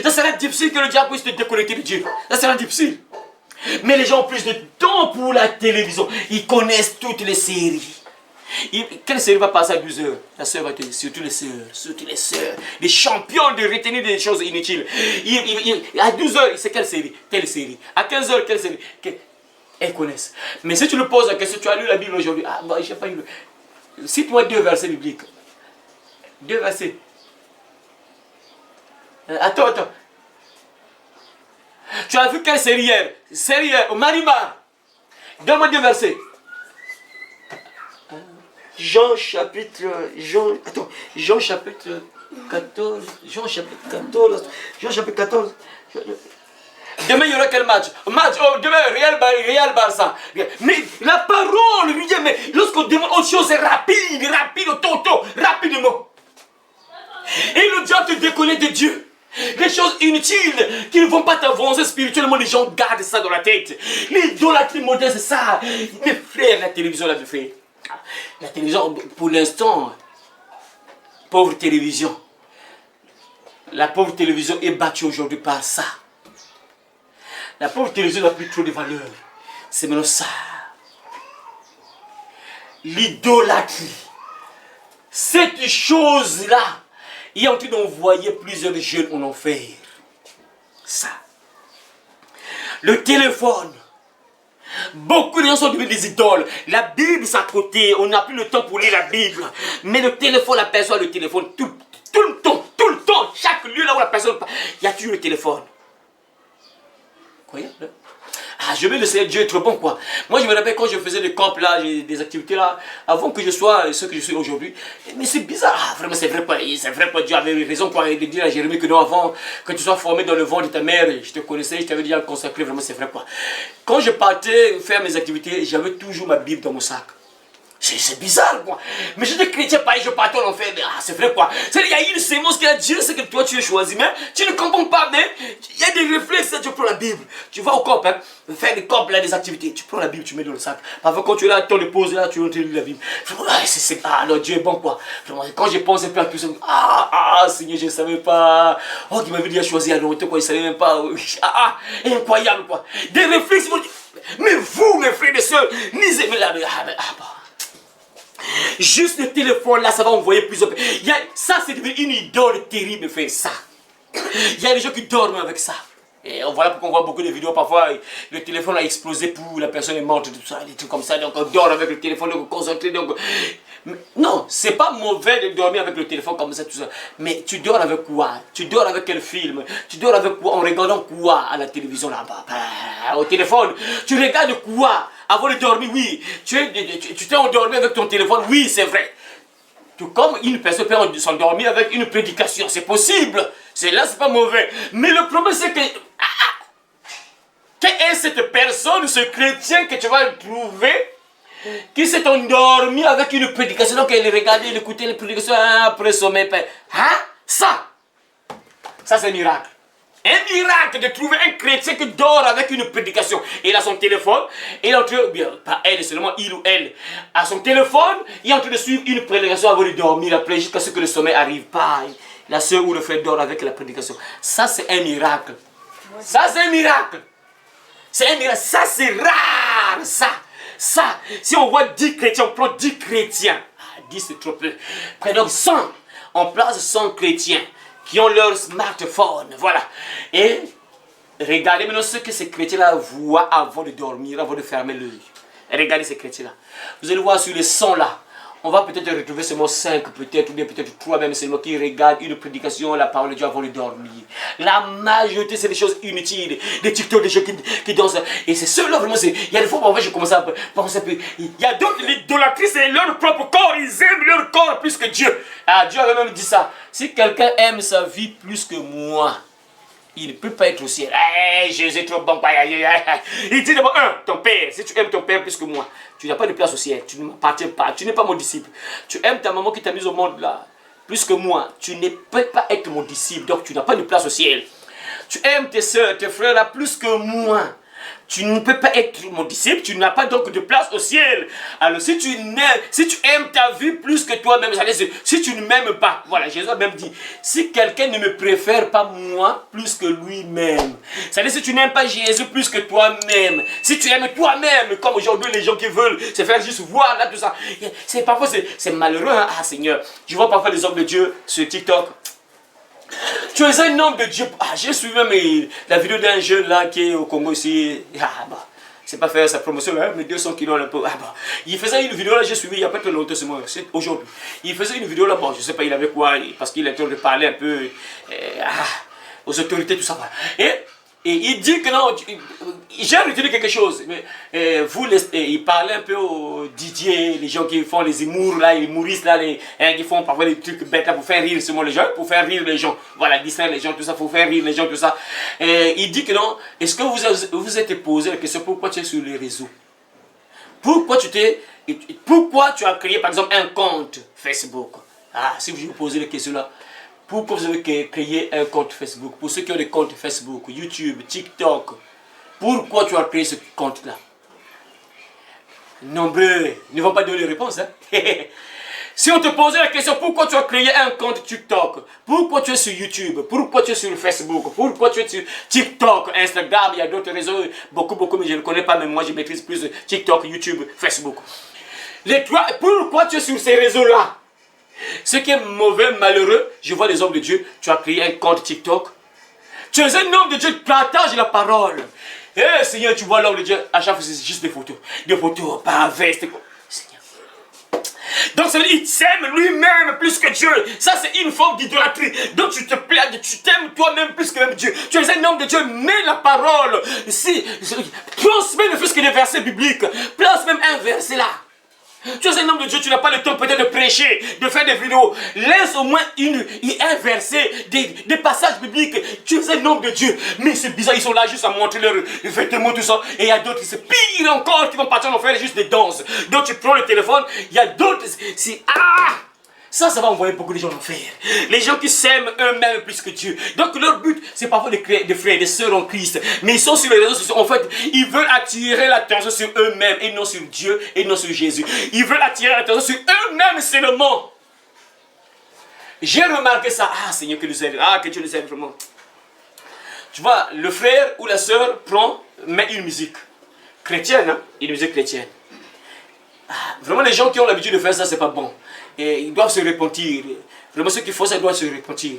Speaker 1: Ça sera difficile que le diable puisse te déconnecter de Dieu. Ça sera difficile. Mais les gens ont plus de temps pour la télévision. Ils connaissent toutes les séries. Quelle série va passer à 12 heures? La sœur va te dire, surtout les sœurs, les champions de retenir des choses inutiles. À 12 heures, c'est quelle série? Telle série. À 15 heures, quelle série? Elles connaissent. Mais si tu le poses la question, tu as lu la Bible aujourd'hui? Ah, bah, je n'ai pas lu. Cite-moi 2 versets bibliques. 2 versets. Attends. Tu as vu quelle série hier? Série hier, au Marimar. Donne-moi 2 versets. Jean chapitre 14. Jean chapitre 14. Demain, il y aura quel match? Demain, Real Barça. Mais la parole lui dit, mais lorsqu'on demande autre chose, c'est rapide, toto, rapidement. Et le diable te déconne de Dieu. Les choses inutiles qui ne vont pas t'avancer spirituellement, les gens gardent ça dans la tête. L'idolâtrie moderne, c'est ça. Mes frères, la télévision, là, mes frères. La télévision, pour l'instant, pauvre télévision. La pauvre télévision est battue aujourd'hui par ça. La pauvre télévision n'a plus trop de valeur. C'est maintenant ça. L'idolâtrie. Cette chose-là, il est en train d'envoyer plusieurs jeunes en enfer. Ça. Le téléphone. Beaucoup de gens sont devenus des idoles. La Bible, c'est à côté. On n'a plus le temps pour lire la Bible. Mais le téléphone, la personne, le téléphone, tout le temps. Chaque lieu là où la personne... Il y a toujours le téléphone. Croyez? Ah, je vais le Seigneur, Dieu est trop bon, quoi. Moi, je me rappelle quand je faisais des camps là, des activités là, avant que je sois ce que je suis aujourd'hui. Mais c'est bizarre. Ah, vraiment, c'est vrai, quoi. Dieu avait raison, quoi, de dire à Jérémie que non, avant que tu sois formé dans le ventre de ta mère, je te connaissais, je t'avais déjà consacré, vraiment, c'est vrai, quoi. Quand je partais faire mes activités, j'avais toujours ma Bible dans mon sac. C'est bizarre, quoi. Mais je dis chrétien, pareil, je partais en enfer. Ah, c'est vrai, quoi. Il y a une sémence qui a dit, c'est que toi, tu es choisi. Mais tu ne comprends pas, mais il y a des réflexes, tu prends la Bible. Tu vas au camp, hein, faire des camps, là, des activités. Tu prends la Bible, tu mets dans le sac. Parfois, quand tu es là, ton pause, là, tu lis la Bible. Ah, non, Dieu est bon, quoi. Quand je pense un peu à tout ça, Seigneur, je ne savais pas. Oh, il m'avait déjà choisi à longtemps, quoi. Il ne savait même pas. Incroyable, quoi. Des réflexes, mais vous, mes frères et sœurs, lisez. Mais là, juste le téléphone là, ça va envoyer plusieurs. Ça, c'est devenu une idole terrible, fait ça. Il y a des gens qui dorment avec ça. Et voilà pourquoi on voit beaucoup de vidéos. Parfois, le téléphone a explosé pour la personne est morte, tout ça, des trucs comme ça. Donc, on dort avec le téléphone, donc on concentre. Donc... Non, c'est pas mauvais de dormir avec le téléphone comme ça, tout ça. Mais tu dors avec quoi? Tu dors avec quel film? Tu dors avec quoi? En regardant quoi à la télévision là-bas? Au téléphone. Tu regardes quoi? Avant de dormir, oui. Tu t'es endormi avec ton téléphone, oui, c'est vrai. Tout comme une personne peut s'endormir avec une prédication, c'est possible. Là, c'est pas mauvais. Mais le problème, c'est que... Quelle est cette personne, ce chrétien que tu vas trouver qui s'est endormi avec une prédication. Donc elle regardait, elle écoutait les prédications après sommeil. Hein? Ça c'est un miracle. Un miracle de trouver un chrétien qui dort avec une prédication. Il a son téléphone, il est en train, bien, pas elle, seulement il ou elle, a son téléphone, il est en train de suivre une prédication avant de dormir après, jusqu'à ce que le sommeil arrive. Pas, la soeur ou le frère dort avec la prédication. Ça, c'est un miracle. Ça, c'est un miracle. C'est un miracle. Ça, c'est rare. Ça. Si on voit 10 chrétiens, on prend 10 chrétiens. 10, c'est trop peu. Prenons 100. On place 100 chrétiens qui ont leur smartphone, voilà. Et regardez maintenant ce que ces chrétiens-là voient avant de dormir, avant de fermer l'œil. Regardez ces chrétiens-là. Vous allez voir sur les 100 là, on va peut-être retrouver seulement 5, peut-être, ou bien peut-être 3 même seulement qui regardent une prédication, la parole de Dieu avant de dormir. La majorité, c'est des choses inutiles, des TikTok, des gens qui dansent. Et c'est ceux-là, vraiment, il y a des fois, en fait, je commence à penser un peu. Il y a d'autres, l'idolâtrie, c'est leur propre corps, ils aiment leur corps plus que Dieu. Ah, Dieu avait même dit ça. Si quelqu'un aime sa vie plus que moi, il ne peut pas être au ciel. Hey, Jésus est trop bon. Il dit d'abord, ton père. Si tu aimes ton père plus que moi, tu n'as pas de place au ciel. Tu ne m'appartiens pas. Tu n'es pas mon disciple. Tu aimes ta maman qui t'a mise au monde là, plus que moi. Tu ne peux pas être mon disciple. Donc tu n'as pas de place au ciel. Tu aimes tes soeurs, tes frères là, plus que moi. Tu ne peux pas être mon disciple, tu n'as pas donc de place au ciel. Alors si tu aimes ta vie plus que toi-même, si tu ne m'aimes pas, voilà, Jésus a même dit, si quelqu'un ne me préfère pas moi plus que lui-même, c'est-à-dire si tu n'aimes pas Jésus plus que toi-même, si tu aimes toi-même, comme aujourd'hui les gens qui veulent se faire juste voir là tout ça, parfois c'est malheureux, hein? Ah Seigneur, je vois parfois les hommes de Dieu sur TikTok. Tu es un homme de Dieu. Ah, j'ai suivi la vidéo d'un jeune là qui est au Congo ici. Ah, bah, c'est pas faire sa promotion, hein, mais 200 kilos un peu. Ah, bah, il faisait une vidéo là, j'ai suivi il n'y a pas très longtemps, c'est aujourd'hui. Il faisait une vidéo là, bon, je sais pas, il avait quoi, parce qu'il est en train de parler un peu aux autorités, tout ça. Voilà. Et il dit que non, j'ai retenu quelque chose. Mais, il parlait un peu aux Didier, les gens qui font les humours, là, les humoristes, là, qui font parfois des trucs bêtes là, pour faire rire seulement les gens, pour faire rire les gens. Voilà, distraire les gens, tout ça, pour faire rire les gens, tout ça. Il dit que non, est-ce que vous êtes posé la question pourquoi tu es sur les réseaux? Pourquoi tu as créé par exemple un compte Facebook? Ah, si vous vous posez la question là. Pourquoi vous avez créé un compte Facebook? Pour ceux qui ont des comptes Facebook, YouTube, TikTok, pourquoi tu as créé ce compte-là? Nombreux ne vont pas donner de réponse. Hein? Si on te posait la question, pourquoi tu as créé un compte TikTok? Pourquoi tu es sur YouTube? Pourquoi tu es sur Facebook? Pourquoi tu es sur TikTok, Instagram? Il y a d'autres réseaux, beaucoup, mais je ne connais pas, mais moi je maîtrise plus TikTok, YouTube, Facebook. Les trois, pourquoi tu es sur ces réseaux-là? Ce qui est mauvais, malheureux, je vois les hommes de Dieu, tu as créé un compte TikTok. Tu es un homme de Dieu, partage la parole. Eh Seigneur, tu vois l'homme de Dieu, à chaque fois c'est juste des photos, pas veste. Seigneur. Donc ça veut dire qu'il s'aime lui-même plus que Dieu. Ça c'est une forme d'idolâtrie. Donc tu te plais, tu t'aimes toi-même plus que même Dieu. Tu es un homme de Dieu, mets la parole. Transmets ne fût-ce que des versets bibliques. Place même un verset là. Tu es un homme de Dieu, tu n'as pas le temps peut-être de prêcher, de faire des vidéos. Laisse au moins un verset, des passages bibliques. Tu es un homme de Dieu. Mais c'est bizarre, ils sont là juste à montrer leurs vêtements, tout ça. Et il y a d'autres qui c'est pire encore, qui vont partir en faire juste des danses. Donc tu prends le téléphone, il y a d'autres. Ça va envoyer beaucoup de gens en enfer. Les gens qui s'aiment eux-mêmes plus que Dieu. Donc leur but, c'est parfois de créer des frères, des sœurs en Christ. Mais ils sont sur les réseaux sociaux. En fait, ils veulent attirer l'attention sur eux-mêmes et non sur Dieu et non sur Jésus. Ils veulent attirer l'attention sur eux-mêmes seulement. J'ai remarqué ça. Ah Seigneur, que nous aide. Ah, que Dieu nous aide vraiment. Tu vois, le frère ou la sœur met une musique chrétienne, hein? Une musique chrétienne. Vraiment, les gens qui ont l'habitude de faire ça, c'est pas bon. Et ils doivent se repentir. Vraiment, ce qu'il faut, ça doit se repentir.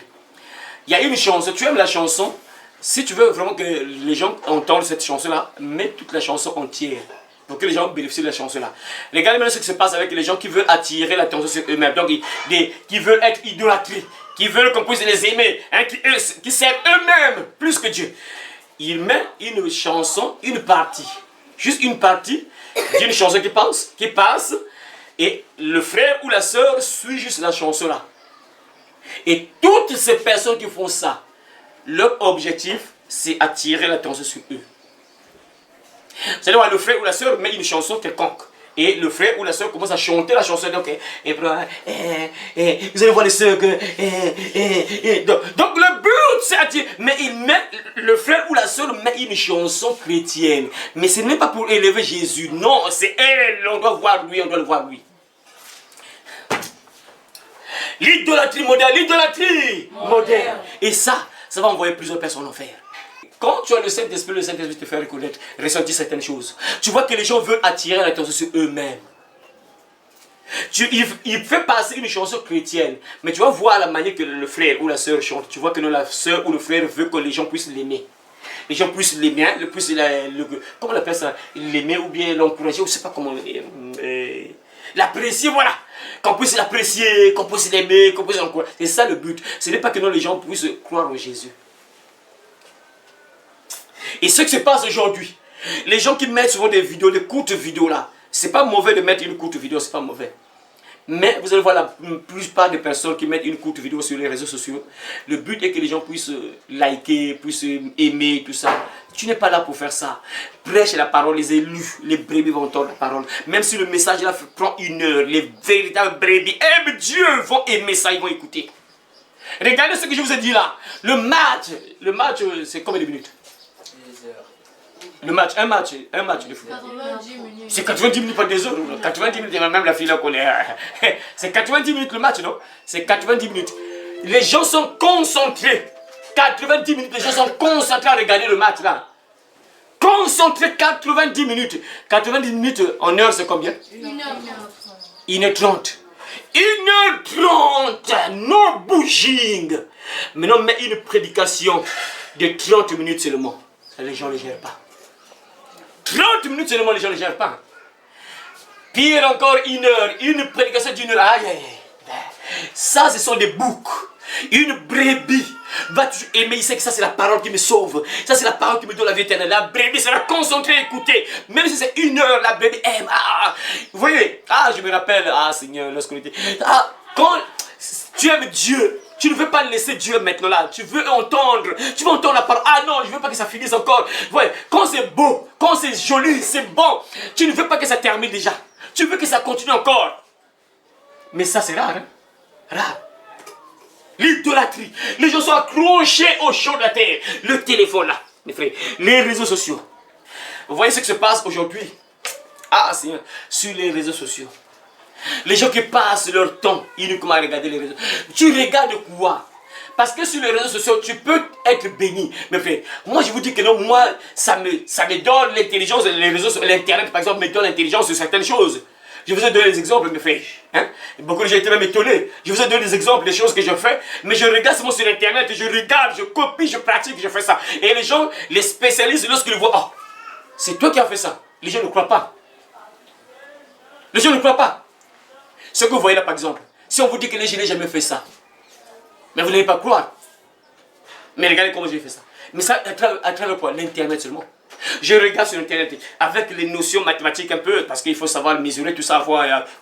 Speaker 1: Il y a une chanson, tu aimes la chanson. Si tu veux vraiment que les gens entendent cette chanson-là, mets toute la chanson entière. Pour que les gens bénéficient de la chanson-là. Regardez maintenant ce qui se passe avec les gens qui veulent attirer l'attention sur eux-mêmes. Donc, qui veulent être idolâtrés. Qui veulent qu'on puisse les aimer. Hein, qui s'aiment eux-mêmes plus que Dieu. Il met une chanson, une partie. Juste une partie d'une chanson qui passe. Et le frère ou la sœur suit juste la chanson là. Et toutes ces personnes qui font ça, leur objectif, c'est attirer l'attention sur eux. C'est-à-dire le frère ou la sœur met une chanson quelconque. Et le frère ou la soeur commence à chanter la chanson. Donc, vous allez voir les soeurs. Donc le but, c'est à dire, mais il met, le frère ou la soeur met une chanson chrétienne. Mais ce n'est pas pour élever Jésus. Non, c'est elle. On doit voir lui, on doit le voir lui. L'idolâtrie moderne, l'idolâtrie moderne. Et ça va envoyer plusieurs personnes en enfer. Quand tu as le Saint-Esprit te fait reconnaître, ressentir certaines choses. Tu vois que les gens veulent attirer l'attention sur eux-mêmes. Il fait passer une chanson chrétienne, mais tu vas voir la manière que le frère ou la soeur chante. Tu vois que la soeur ou le frère veut que les gens puissent l'aimer. Les gens puissent l'aimer, comment on appelle ça? L'aimer ou bien l'encourager, je ne sais pas comment. L'apprécier, voilà. Qu'on puisse l'apprécier, qu'on puisse l'aimer, qu'on puisse l'encourager. C'est ça le but. Ce n'est pas que les gens puissent croire en Jésus. Et ce qui se passe aujourd'hui, les gens qui mettent souvent des vidéos, des courtes vidéos là, c'est pas mauvais de mettre une courte vidéo, c'est pas mauvais. Mais vous allez voir la plupart des personnes qui mettent une courte vidéo sur les réseaux sociaux, le but est que les gens puissent liker, puissent aimer, tout ça. Tu n'es pas là pour faire ça. Prêche la parole, les élus, les brebis vont entendre la parole. Même si le message là prend 1 heure, les véritables brebis aiment Dieu, vont aimer ça, ils vont écouter. Regardez ce que je vous ai dit là. Le match c'est combien de minutes? Le match, un match de foot.
Speaker 3: 90 minutes.
Speaker 1: C'est 90 minutes, pas des heures. 90 minutes, même la fille là connaît. C'est 90 minutes le match, non? C'est 90 minutes. Les gens sont concentrés. 90 minutes, les gens sont concentrés à regarder le match là. Concentrés 90 minutes. 90 minutes en heure, c'est combien? 1h30. 1h30. No bouging. Maintenant, mets une prédication de 30 minutes seulement. Les gens ne les gèrent pas. 30 minutes seulement, les gens ne les gèrent pas. Pire encore, 1 heure. Une prédication d'1 heure. Aïe, aïe, aïe. Ça, ce sont des boucs. Une brebis va toujours aimer. Il sait que ça, c'est la parole qui me sauve. Ça, c'est la parole qui me donne la vie éternelle. La brebis sera concentrée à écouter. Même si c'est 1 heure, la brebis aime. Vous voyez? Je me rappelle. Seigneur, lorsqu'on était. Quand tu aimes Dieu, tu ne veux pas laisser Dieu maintenant là. Tu veux entendre. Tu veux entendre la parole. Non, je ne veux pas que ça finisse encore. Ouais, quand c'est beau, quand c'est joli, c'est bon. Tu ne veux pas que ça termine déjà. Tu veux que ça continue encore. Mais ça, c'est rare. Hein? Rare. L'idolâtrie. Les gens sont accrochés au champ de la terre. Le téléphone là, mes frères. Les réseaux sociaux. Vous voyez ce qui se passe aujourd'hui? Seigneur, sur les réseaux sociaux. Les gens qui passent leur temps uniquement à regarder les réseaux. Tu regardes quoi? Parce que sur les réseaux sociaux, tu peux être béni. Mes frères, moi je vous dis que non, moi, ça me donne l'intelligence. Les réseaux, l'internet par exemple, me donne l'intelligence sur certaines choses. Je vous ai donné des exemples, mes frères. Hein? Beaucoup de gens étaient même étonnés. Je vous ai donné des exemples des choses que je fais. Mais je regarde seulement sur Internet, je regarde, je copie, je pratique, je fais ça. Et les gens, les spécialistes, lorsqu'ils voient, c'est toi qui as fait ça. Les gens ne croient pas. Les gens ne croient pas. Ce que vous voyez là, par exemple, si on vous dit que je n'ai jamais fait ça, mais vous n'allez pas croire. Mais regardez comment j'ai fait ça. Mais ça, à travers quoi? L'Internet seulement. Je regarde sur Internet avec les notions mathématiques un peu, parce qu'il faut savoir mesurer tout ça,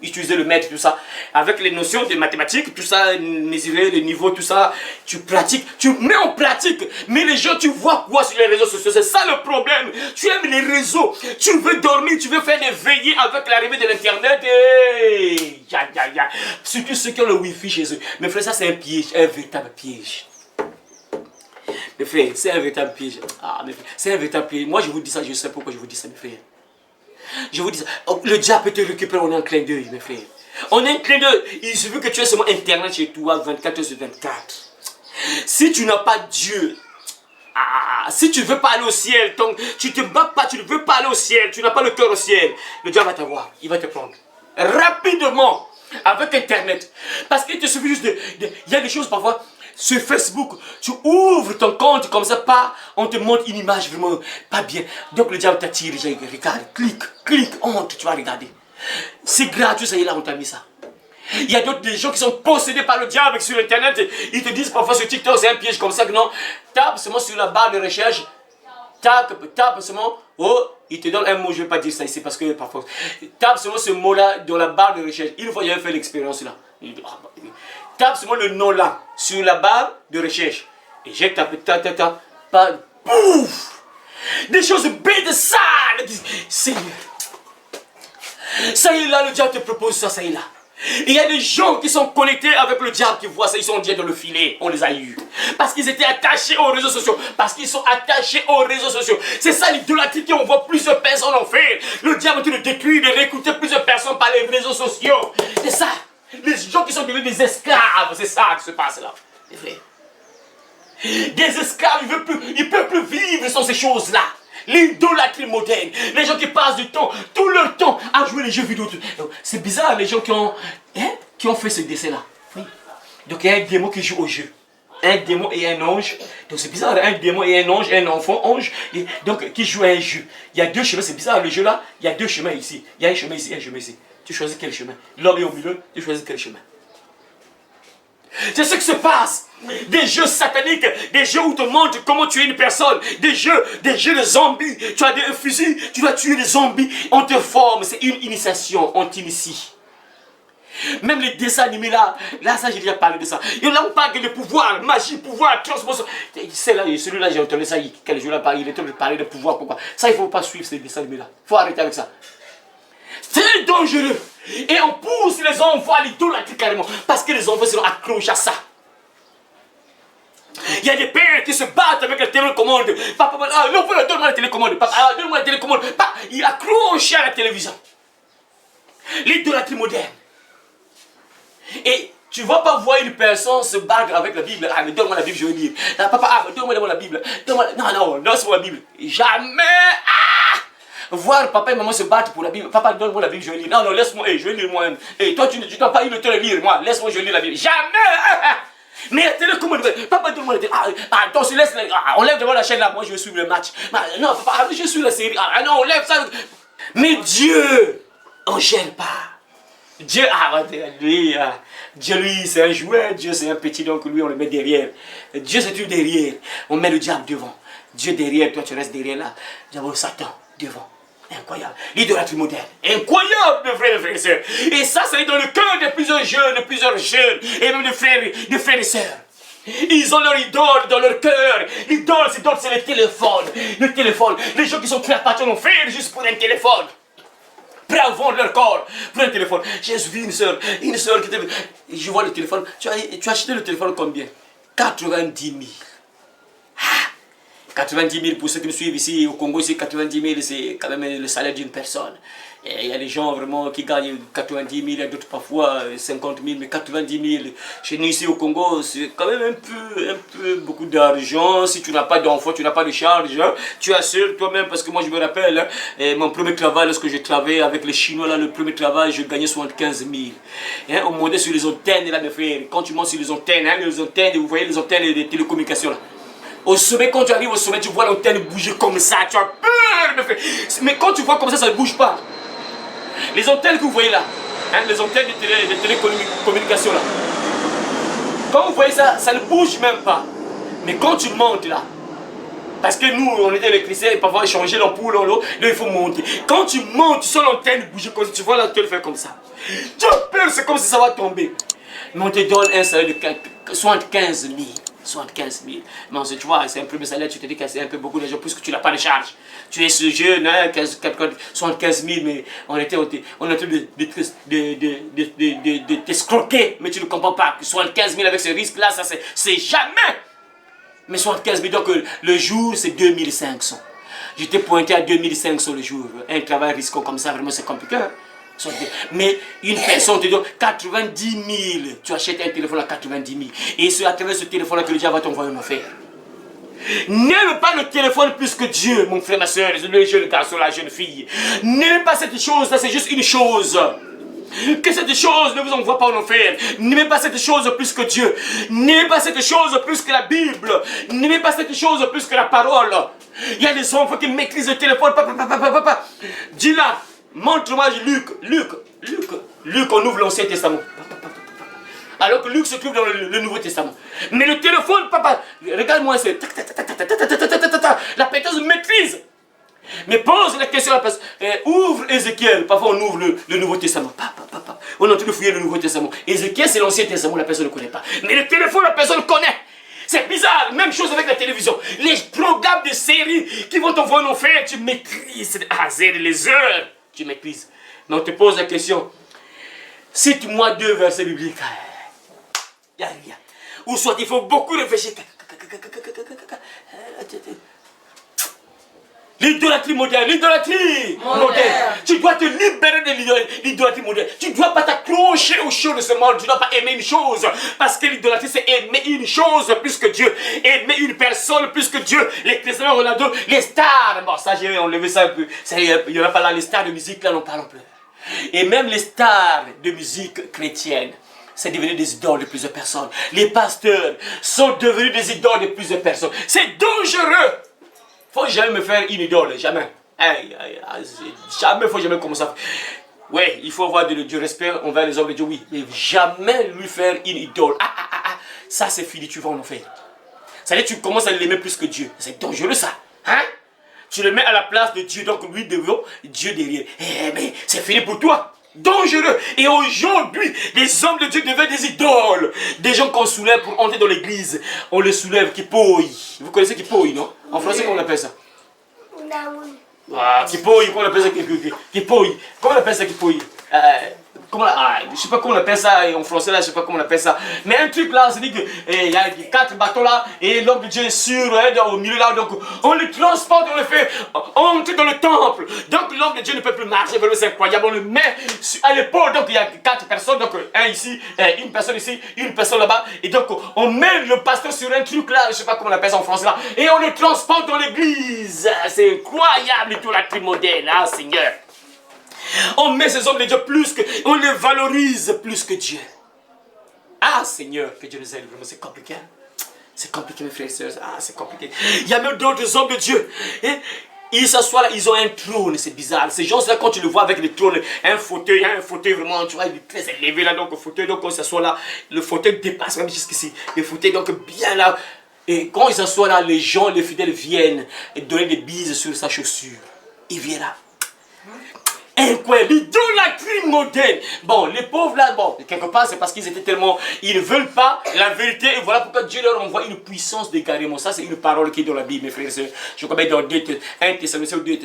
Speaker 1: utiliser le mètre, tout ça. Avec les notions de mathématiques, tout ça, mesurer le niveau, tout ça, tu pratiques, tu mets en pratique. Mais les gens, tu vois quoi sur les réseaux sociaux? C'est ça le problème. Tu aimes les réseaux, tu veux dormir, tu veux faire des veillées avec l'arrivée de l'Internet. Surtout ceux qui ont le Wi-Fi chez eux. Mais frère, ça c'est un piège, un véritable piège. Mes frères, c'est un véritable piège. C'est un véritable piège. Moi, je vous dis ça, je sais pourquoi je vous dis ça, mes frères. Je vous dis ça. Le diable peut te récupérer en un clin d'œil, mes frères. En un clin d'œil, il suffit que tu aies seulement Internet chez toi, 24 heures sur 24. Si tu n'as pas Dieu, si tu ne veux pas aller au ciel, tu te bats pas, tu ne veux pas aller au ciel, tu n'as pas le cœur au ciel, le diable va t'avoir, il va te prendre. Rapidement, avec Internet. Parce qu'il te suffit juste il y a des choses parfois. Sur Facebook, tu ouvres ton compte comme ça, on te montre une image vraiment pas bien. Donc le diable t'attire, regarde, clique, honte, tu vas regarder. C'est gratuit, ça y est là, on t'a mis ça. Il y a d'autres gens qui sont possédés par le diable sur Internet. Ils te disent parfois sur TikTok, c'est un piège comme ça que non. Tape seulement sur la barre de recherche. Tape seulement. Il te donne un mot, je ne vais pas dire ça ici parce que parfois. Tape seulement ce mot-là dans la barre de recherche. Une fois, j'avais fait l'expérience là. Tape seulement le nom là sur la barre de recherche. Et j'ai tapé pouf! Des choses bêtes, sales. Seigneur. Ça y est là, le diable te propose ça, ça y est là. Il y a des gens qui sont connectés avec le diable qui voient ça, ils sont déjà dans le filet, on les a eus. Parce qu'ils étaient attachés aux réseaux sociaux, parce qu'ils sont attachés aux réseaux sociaux. C'est ça l'idolâtrie qu'on voit plusieurs personnes en faire. Le diable te le détruit de recruter plusieurs personnes par les réseaux sociaux. C'est ça. Les gens qui sont devenus des esclaves, c'est ça qui se passe là. C'est vrai. Des esclaves, ils ne peuvent plus vivre sans ces choses-là. L'idolâtrie moderne. Les gens qui passent du temps, tout leur temps, à jouer les jeux vidéo. C'est bizarre, les gens qui ont fait ce dessin-là. Oui. Donc il y a un démon qui joue au jeu. Un démon et un ange. Donc c'est bizarre, un démon et un ange, un enfant, ange. Donc qui joue à un jeu. Il y a deux chemins, c'est bizarre, le jeu là, il y a deux chemins ici. Il y a un chemin ici, un chemin ici. Tu choisis quel chemin? L'homme est au milieu, tu choisis quel chemin? C'est ce qui se passe. Des jeux sataniques, des jeux où on te montre comment tuer une personne, des jeux de zombies. Tu as des fusils, tu dois tuer des zombies. On te forme, c'est une initiation, on t'initie. Même les dessins animés là ça j'ai déjà parlé de ça. Et là on parle de pouvoir, magie, pouvoir, transformation. C'est là, celui-là j'ai entendu ça, quel jour là, il est en train de parler de pouvoir, pourquoi. Ça il ne faut pas suivre ces dessins animés là. Il faut arrêter avec ça. C'est dangereux. Et on pousse les enfants à l'idolâtrie carrément. Parce que les enfants seront accrochés à ça. Il y a des pères qui se battent avec la télécommande. Papa, l'enfant, donne-moi la télécommande. Papa, donne-moi la télécommande. Papa, il accroche à la télévision. L'idolâtrie moderne. Et tu ne vas pas voir une personne se battre avec la Bible. Ah, mais donne-moi la Bible, je vais lire. Papa, donne-moi la Bible. Non, donne-moi la Bible. Jamais. Voir papa et maman se battre pour la Bible. Papa, donne-moi la Bible, je vais lire. Non, laisse-moi, je vais lire moi-même. Et toi, tu n'as pas eu le temps de lire, moi. Laisse-moi, je vais lire la Bible. Jamais. Mais la télécommande, papa, donne-moi la télé. Attends, on lève devant la chaîne là, moi je vais suivre le match. Non, papa, je suis la série. Non, on lève ça. Mais Dieu, on ne gêne pas. Dieu, lui, c'est un jouet. Dieu, c'est un petit, donc lui, on le met derrière. Dieu, c'est tout derrière. On met le diable devant. Dieu derrière, toi, tu restes derrière là. Diable, Satan, devant. Incroyable. L'idolâtrie moderne. Incroyable, mes frères et sœurs. Et ça, c'est dans le cœur de plusieurs jeunes, et même de frères et sœurs. Ils ont leur idole dans leur cœur. L'idole, c'est le téléphone. Le téléphone. Les gens qui sont prêts à partir en fer juste pour un téléphone. Prêts à vendre leur corps pour un téléphone. J'ai vu une sœur qui était... Je vois le téléphone. Tu as acheté le téléphone combien? 90 000. 90 000 pour ceux qui me suivent ici au Congo, c'est 90 000, c'est quand même le salaire d'une personne. Et il y a des gens vraiment qui gagnent 90 000, il y a d'autres parfois 50 000, mais 90 000. Chez nous ici au Congo, c'est quand même un peu beaucoup d'argent. Si tu n'as pas d'enfant, tu n'as pas de charge, hein. Tu as seul toi-même, parce que moi je me rappelle, hein, mon premier travail, lorsque je travaillais avec les Chinois, là, le premier travail, je gagnais 75 000. Hein, on montait sur les antennes, là, mes frères. Quand tu montes sur les antennes, vous voyez les antennes des télécommunications là. Au sommet, quand tu arrives au sommet, tu vois l'antenne bouger comme ça, tu as peur, mes frères. Mais quand tu vois comme ça ne bouge pas. Les antennes que vous voyez là, hein, les antennes de télécommunications là, quand vous voyez ça, ça ne bouge même pas. Mais quand tu montes là, parce que nous, on était électriciens, et parfois changer l'ampoule, là, il faut monter. Quand tu montes, tu sens l'antenne bouger comme ça, tu vois l'antenne faire comme ça. Tu as peur, c'est comme si ça va tomber. Mais on te donne un salaire de 75 000. 75 000. Mais tu vois, c'est un premier salaire, tu te dis que c'est un peu beaucoup d'argent puisque tu n'as pas de charge. Tu es ce jeune, hein, 75 000, mais on est en train de t'escroquer, mais tu ne comprends pas que 75 000 avec ce risque-là, ça c'est jamais. Mais 75 000, donc le jour, c'est 2500. J'étais pointé à 2500 le jour. Un travail risquant comme ça, vraiment, c'est compliqué. Hein? Mais une personne te donne 90 000. Tu achètes un téléphone à 90 000. Et c'est à travers ce téléphone-là que le diable va t'envoyer une affaire. N'aime pas le téléphone plus que Dieu, mon frère, ma soeur, le jeune garçon, la jeune fille. N'aimez pas cette chose-là, c'est juste une chose. Que cette chose ne vous envoie pas en enfer. N'aimez pas cette chose plus que Dieu. N'aimez pas cette chose plus que la Bible. N'aimez pas cette chose plus que la parole. Il y a des enfants qui maîtrisent le téléphone. Papa. Dis-là. Montre-moi Luc, on ouvre l'Ancien Testament. Alors que Luc se trouve dans le Nouveau Testament. Mais le téléphone, papa, regarde-moi, c'est... La péteuse maîtrise. Mais pose la question à la personne. Ouvre Ézéchiel. Parfois, on ouvre le Nouveau Testament. On est en train de fouiller le Nouveau Testament. Ézéchiel, c'est l'Ancien Testament, la personne ne connaît pas. Mais le téléphone, la personne connaît. C'est bizarre, même chose avec la télévision. Les programmes de séries qui vont t'envoyer en enfer, tu maîtrises à Z les heures. Tu maîtrises. Mais on te pose la question. Cite-moi 2 versets bibliques. Il n'y a rien. Ou soit il faut beaucoup réfléchir. L'idolâtrie moderne, l'idolâtrie moderne. Tu dois te libérer de l'idolâtrie moderne. Tu ne dois pas t'accrocher aux choses de ce monde. Tu ne dois pas aimer une chose. Parce que l'idolâtrie, c'est aimer une chose plus que Dieu. Aimer une personne plus que Dieu. Les Cristiano Ronaldo, les stars. Bon, ça, j'ai enlevé ça un peu. Il n'y aura pas là, les stars de musique, là, n'en parlons plus. Et même les stars de musique chrétienne, c'est devenu des idoles de plusieurs personnes. Les pasteurs sont devenus des idoles de plusieurs personnes. C'est dangereux. Faut jamais me faire une idole, jamais. Jamais, faut jamais commencer à... Oui, il faut avoir du respect envers les hommes de Dieu, oui. Mais jamais lui faire une idole. Ça c'est fini, tu vas en enfer. Ça veut dire que tu commences à l'aimer plus que Dieu. C'est dangereux ça. Hein? Tu le mets à la place de Dieu, donc lui devant, Dieu derrière. Mais c'est fini pour toi. Dangereux. Et aujourd'hui, les hommes de Dieu deviennent des idoles. Des gens qu'on soulève pour entrer dans l'église. On les soulève, qui pouillent. Vous connaissez qui pouille, non? En français, comment on appelle ça? Qui pouille, comment on appelle ça? Qui pouille. Comment on appelle ça qui pouille? Je ne sais pas comment on appelle ça en français là, je ne sais pas comment on appelle ça. Mais un truc là, c'est dit qu'il y a 4 bateaux là et l'homme de Dieu est sur, au milieu là, donc on le transporte, on le fait entrer dans le temple. Donc l'homme de Dieu ne peut plus marcher, c'est incroyable. On le met à l'épaule, donc il y a 4 personnes, donc un ici, une personne ici, une personne là-bas. Et donc on met le pasteur sur un truc là, je ne sais pas comment on appelle ça en français là, et on le transporte dans l'église. C'est incroyable tout la tri moderne, hein, Seigneur. On met ces hommes de Dieu plus que... On les valorise plus que Dieu. Ah Seigneur, que Dieu nous aide. Vraiment, c'est compliqué. C'est compliqué mes frères et sœurs. Ah, c'est compliqué. Il y a même d'autres hommes de Dieu. Et ils s'assoient là, ils ont un trône. C'est bizarre. Ces gens-là, quand tu le vois avec le trône, un fauteuil vraiment, tu vois, il est très élevé là. Donc, le fauteuil, donc, on s'assoit là. Le fauteuil dépasse même jusqu'ici. Le fauteuil, donc, bien là. Et quand ils s'assoient là, les gens, les fidèles viennent et donner des bises sur sa chaussure. Ils viennent là. Incroyable, l'idolâtrie moderne. Bon, les pauvres là, bon, quelque part c'est parce qu'ils étaient tellement... Ils ne veulent pas la vérité et voilà pourquoi Dieu leur envoie une puissance d'égarement. Ça c'est une parole qui est dans la Bible, mes frères et sœurs. Je crois bien dans 1 Thessaloniciens ou 2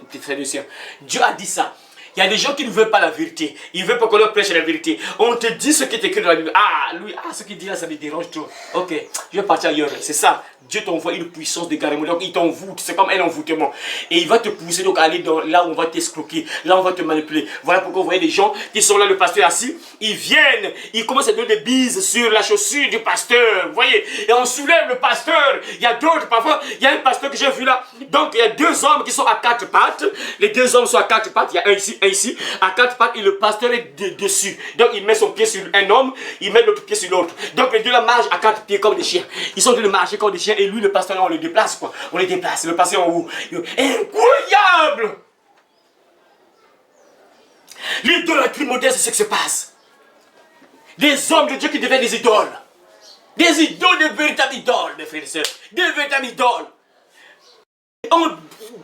Speaker 1: Thessaloniciens. Dieu a dit ça. Il y a des gens qui ne veulent pas la vérité. Ils ne veulent pas qu'on leur prêche la vérité. On te dit ce qui est écrit dans la Bible. Ah, lui, ce qu'il dit là, ça me dérange trop. Ok, je vais partir ailleurs. C'est ça. Dieu t'envoie une puissance d'égarement. Donc il t'envoûte. C'est comme un envoûtement. Et il va te pousser donc à aller dans, là où on va t'escroquer. Là où on va te manipuler. Voilà pourquoi vous voyez des gens qui sont là, le pasteur assis. Ils viennent. Ils commencent à donner des bises sur la chaussure du pasteur. Vous voyez. Et on soulève le pasteur. Il y a d'autres parfois. Il y a un pasteur que j'ai vu là. Donc il y a 2 hommes qui sont à 4 pattes. Les 2 hommes sont à 4 pattes. Il y a un ici, à 4 pattes. Et le pasteur est dessus. Donc il met son pied sur un homme. Il met l'autre pied sur l'autre. Donc les deux là marchent à 4 pieds comme des chiens. Ils sont en train de marcher comme des chiens. Et lui, le pasteur, on le déplace quoi. On les déplace. Le pasteur en haut. Incroyable! L'idolâtrie moderne, c'est ce qui se passe. Des hommes de Dieu qui deviennent des idoles. Des idoles, de véritables idoles, mes frères et sœurs. Des véritables idoles. On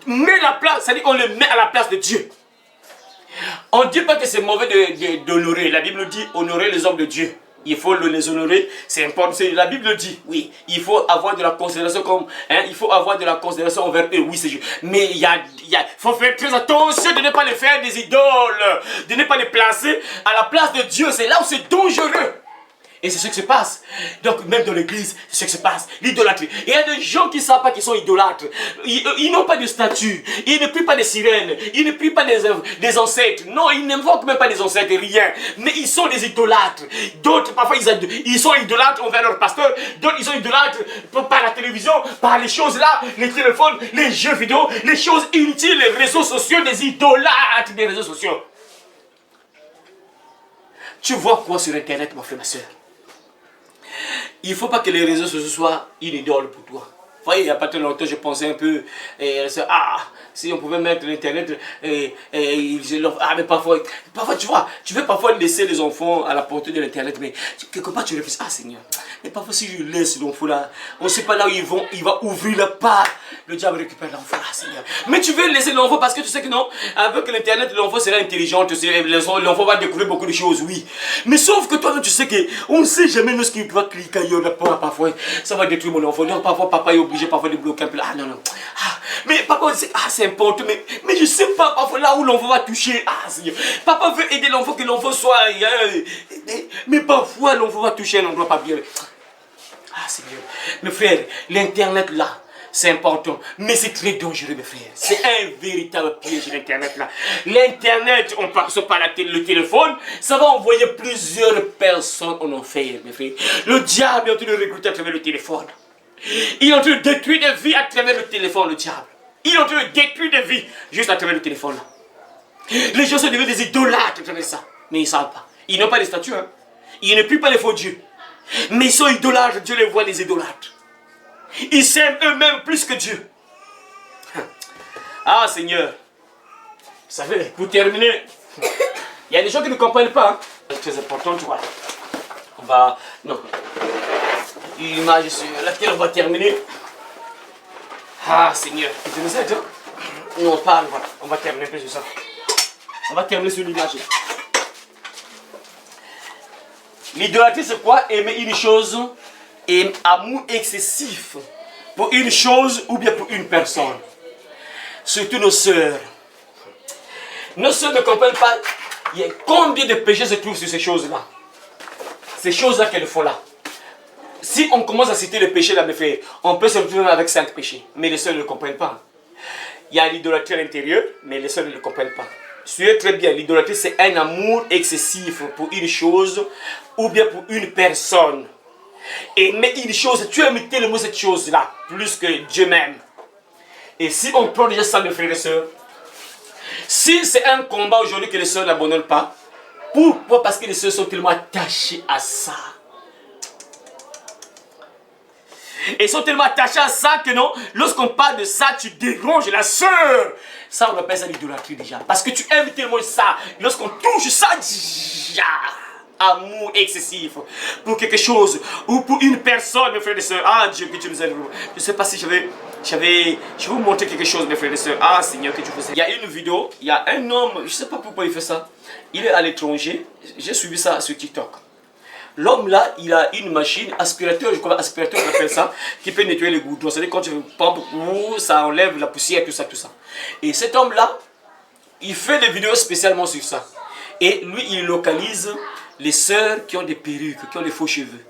Speaker 1: met la place, c'est-à-dire qu'on le met à la place de Dieu. On ne dit pas que c'est mauvais d'honorer. La Bible dit honorer les hommes de Dieu. Il faut les honorer, c'est important. La Bible dit, oui, il faut avoir de la considération comme, il faut avoir de la considération envers eux, oui c'est juste. Mais il faut faire très attention de ne pas les faire des idoles, de ne pas les placer à la place de Dieu. C'est là où c'est dangereux. Et c'est ce qui se passe. Donc même dans l'église, c'est ce qui se passe. L'idolâtrie. Il y a des gens qui ne savent pas qu'ils sont idolâtres. Ils n'ont pas de statut. Ils ne prient pas des sirènes. Ils ne prient pas des ancêtres. Non, ils n'invoquent même pas des ancêtres, rien. Mais ils sont des idolâtres. D'autres, parfois, ils sont idolâtres envers leur pasteur. D'autres, ils sont idolâtres par la télévision, par les choses là, les téléphones, les jeux vidéo, les choses inutiles, les réseaux sociaux, des idolâtres des réseaux sociaux. Tu vois quoi sur Internet, mon frère, ma soeur? Il ne faut pas que les réseaux sociaux soient une idole pour toi. Vous voyez, il n'y a pas très longtemps, je pensais un peu, si on pouvait mettre l'internet, mais parfois, tu vois, tu veux parfois laisser les enfants à la portée de l'internet, mais quelque part tu réfléchis, Seigneur, mais parfois si je laisse l'enfant là, on ne sait pas là où il va ouvrir la part, le diable récupère l'enfant là, Seigneur. Mais tu veux laisser l'enfant parce que tu sais que non, avec l'internet, l'enfant sera intelligent, l'enfant va découvrir beaucoup de choses, oui. Mais sauf que toi, tu sais qu'on ne sait jamais ce qu'il va cliquer ailleurs, parfois, ça va détruire mon enfant. Donc parfois, papa est obligé obligé parfois de bloquer un peu. Ah non, non. Ah, mais papa, c'est important. Mais je sais pas, parfois là où l'enfant va toucher. Ah Seigneur. Papa veut aider l'enfant, que l'enfant soit. Mais parfois l'enfant va toucher un endroit pas bien. Ah Seigneur. Mes frères, l'internet là. C'est important, mais c'est très dangereux, mes frères. C'est un véritable piège, l'Internet, là. L'Internet, on passe par le téléphone, ça va envoyer plusieurs personnes en enfer, mes frères. Le diable est en train de recruter à travers le téléphone. Il est en train de détruire des vies à travers le téléphone, le diable. Il est en train de détruire des vies juste à travers le téléphone, là. Les gens sont devenus des idolâtres à travers ça, mais ils ne savent pas. Ils n'ont pas les statues, hein. Ils ne prient pas les faux dieux. Mais ils sont idolâtres, Dieu les voit les idolâtres. Ils s'aiment eux-mêmes plus que Dieu. Ah Seigneur. Vous savez, pour terminer, il y a des gens qui ne comprennent pas. Hein. C'est très important, tu vois. On va... Non. Une image sur laquelle on va terminer. Ah Seigneur. Tu nous aides, hein? Nous on parle, voilà. On va terminer un peu sur ça. On va terminer sur l'image. L'idolâtrie c'est quoi? Aimer une chose et amour excessif pour une chose ou bien pour une personne. Surtout nos sœurs. Nos sœurs ne comprennent pas il y a combien de péchés se trouvent sur ces choses-là. Ces choses-là qu'elles font là. Si on commence à citer les péchés là, mes frères, on peut se retrouver avec 5 péchés. Mais les sœurs ne le comprennent pas. Il y a l'idolâtrie à l'intérieur, mais les sœurs ne le comprennent pas. Suivez très bien, l'idolâtrie c'est un amour excessif pour une chose ou bien pour une personne. Aimer une chose, tu aimes tellement cette chose-là, plus que Dieu même. Et si on prend déjà ça, mes frères et sœurs, si c'est un combat aujourd'hui que les sœurs n'abandonnent pas, pourquoi? Parce que les sœurs sont tellement attachées à ça. Et sont tellement attachées à ça que non, lorsqu'on parle de ça, tu déranges la sœur. Ça, on appelle ça l'idolâtrie déjà. Parce que tu aimes tellement ça, lorsqu'on touche ça, amour excessif pour quelque chose ou pour une personne, mes frères et sœurs. Ah Dieu, que tu nous aides. Je ne sais pas si je vais vous montrer quelque chose, mes frères et sœurs. Ah Seigneur, que tu fais ça. Il y a une vidéo, il y a un homme, je ne sais pas pourquoi il fait ça. Il est à l'étranger, j'ai suivi ça sur TikTok. L'homme là, il a une machine, aspirateur, je crois, aspirateur on appelle ça, qui peut nettoyer les goudrons. C'est-à-dire quand tu pompes, ça enlève la poussière, tout ça, tout ça. Et cet homme là, il fait des vidéos spécialement sur ça. Et lui, il localise les sœurs qui ont des perruques, qui ont des faux cheveux.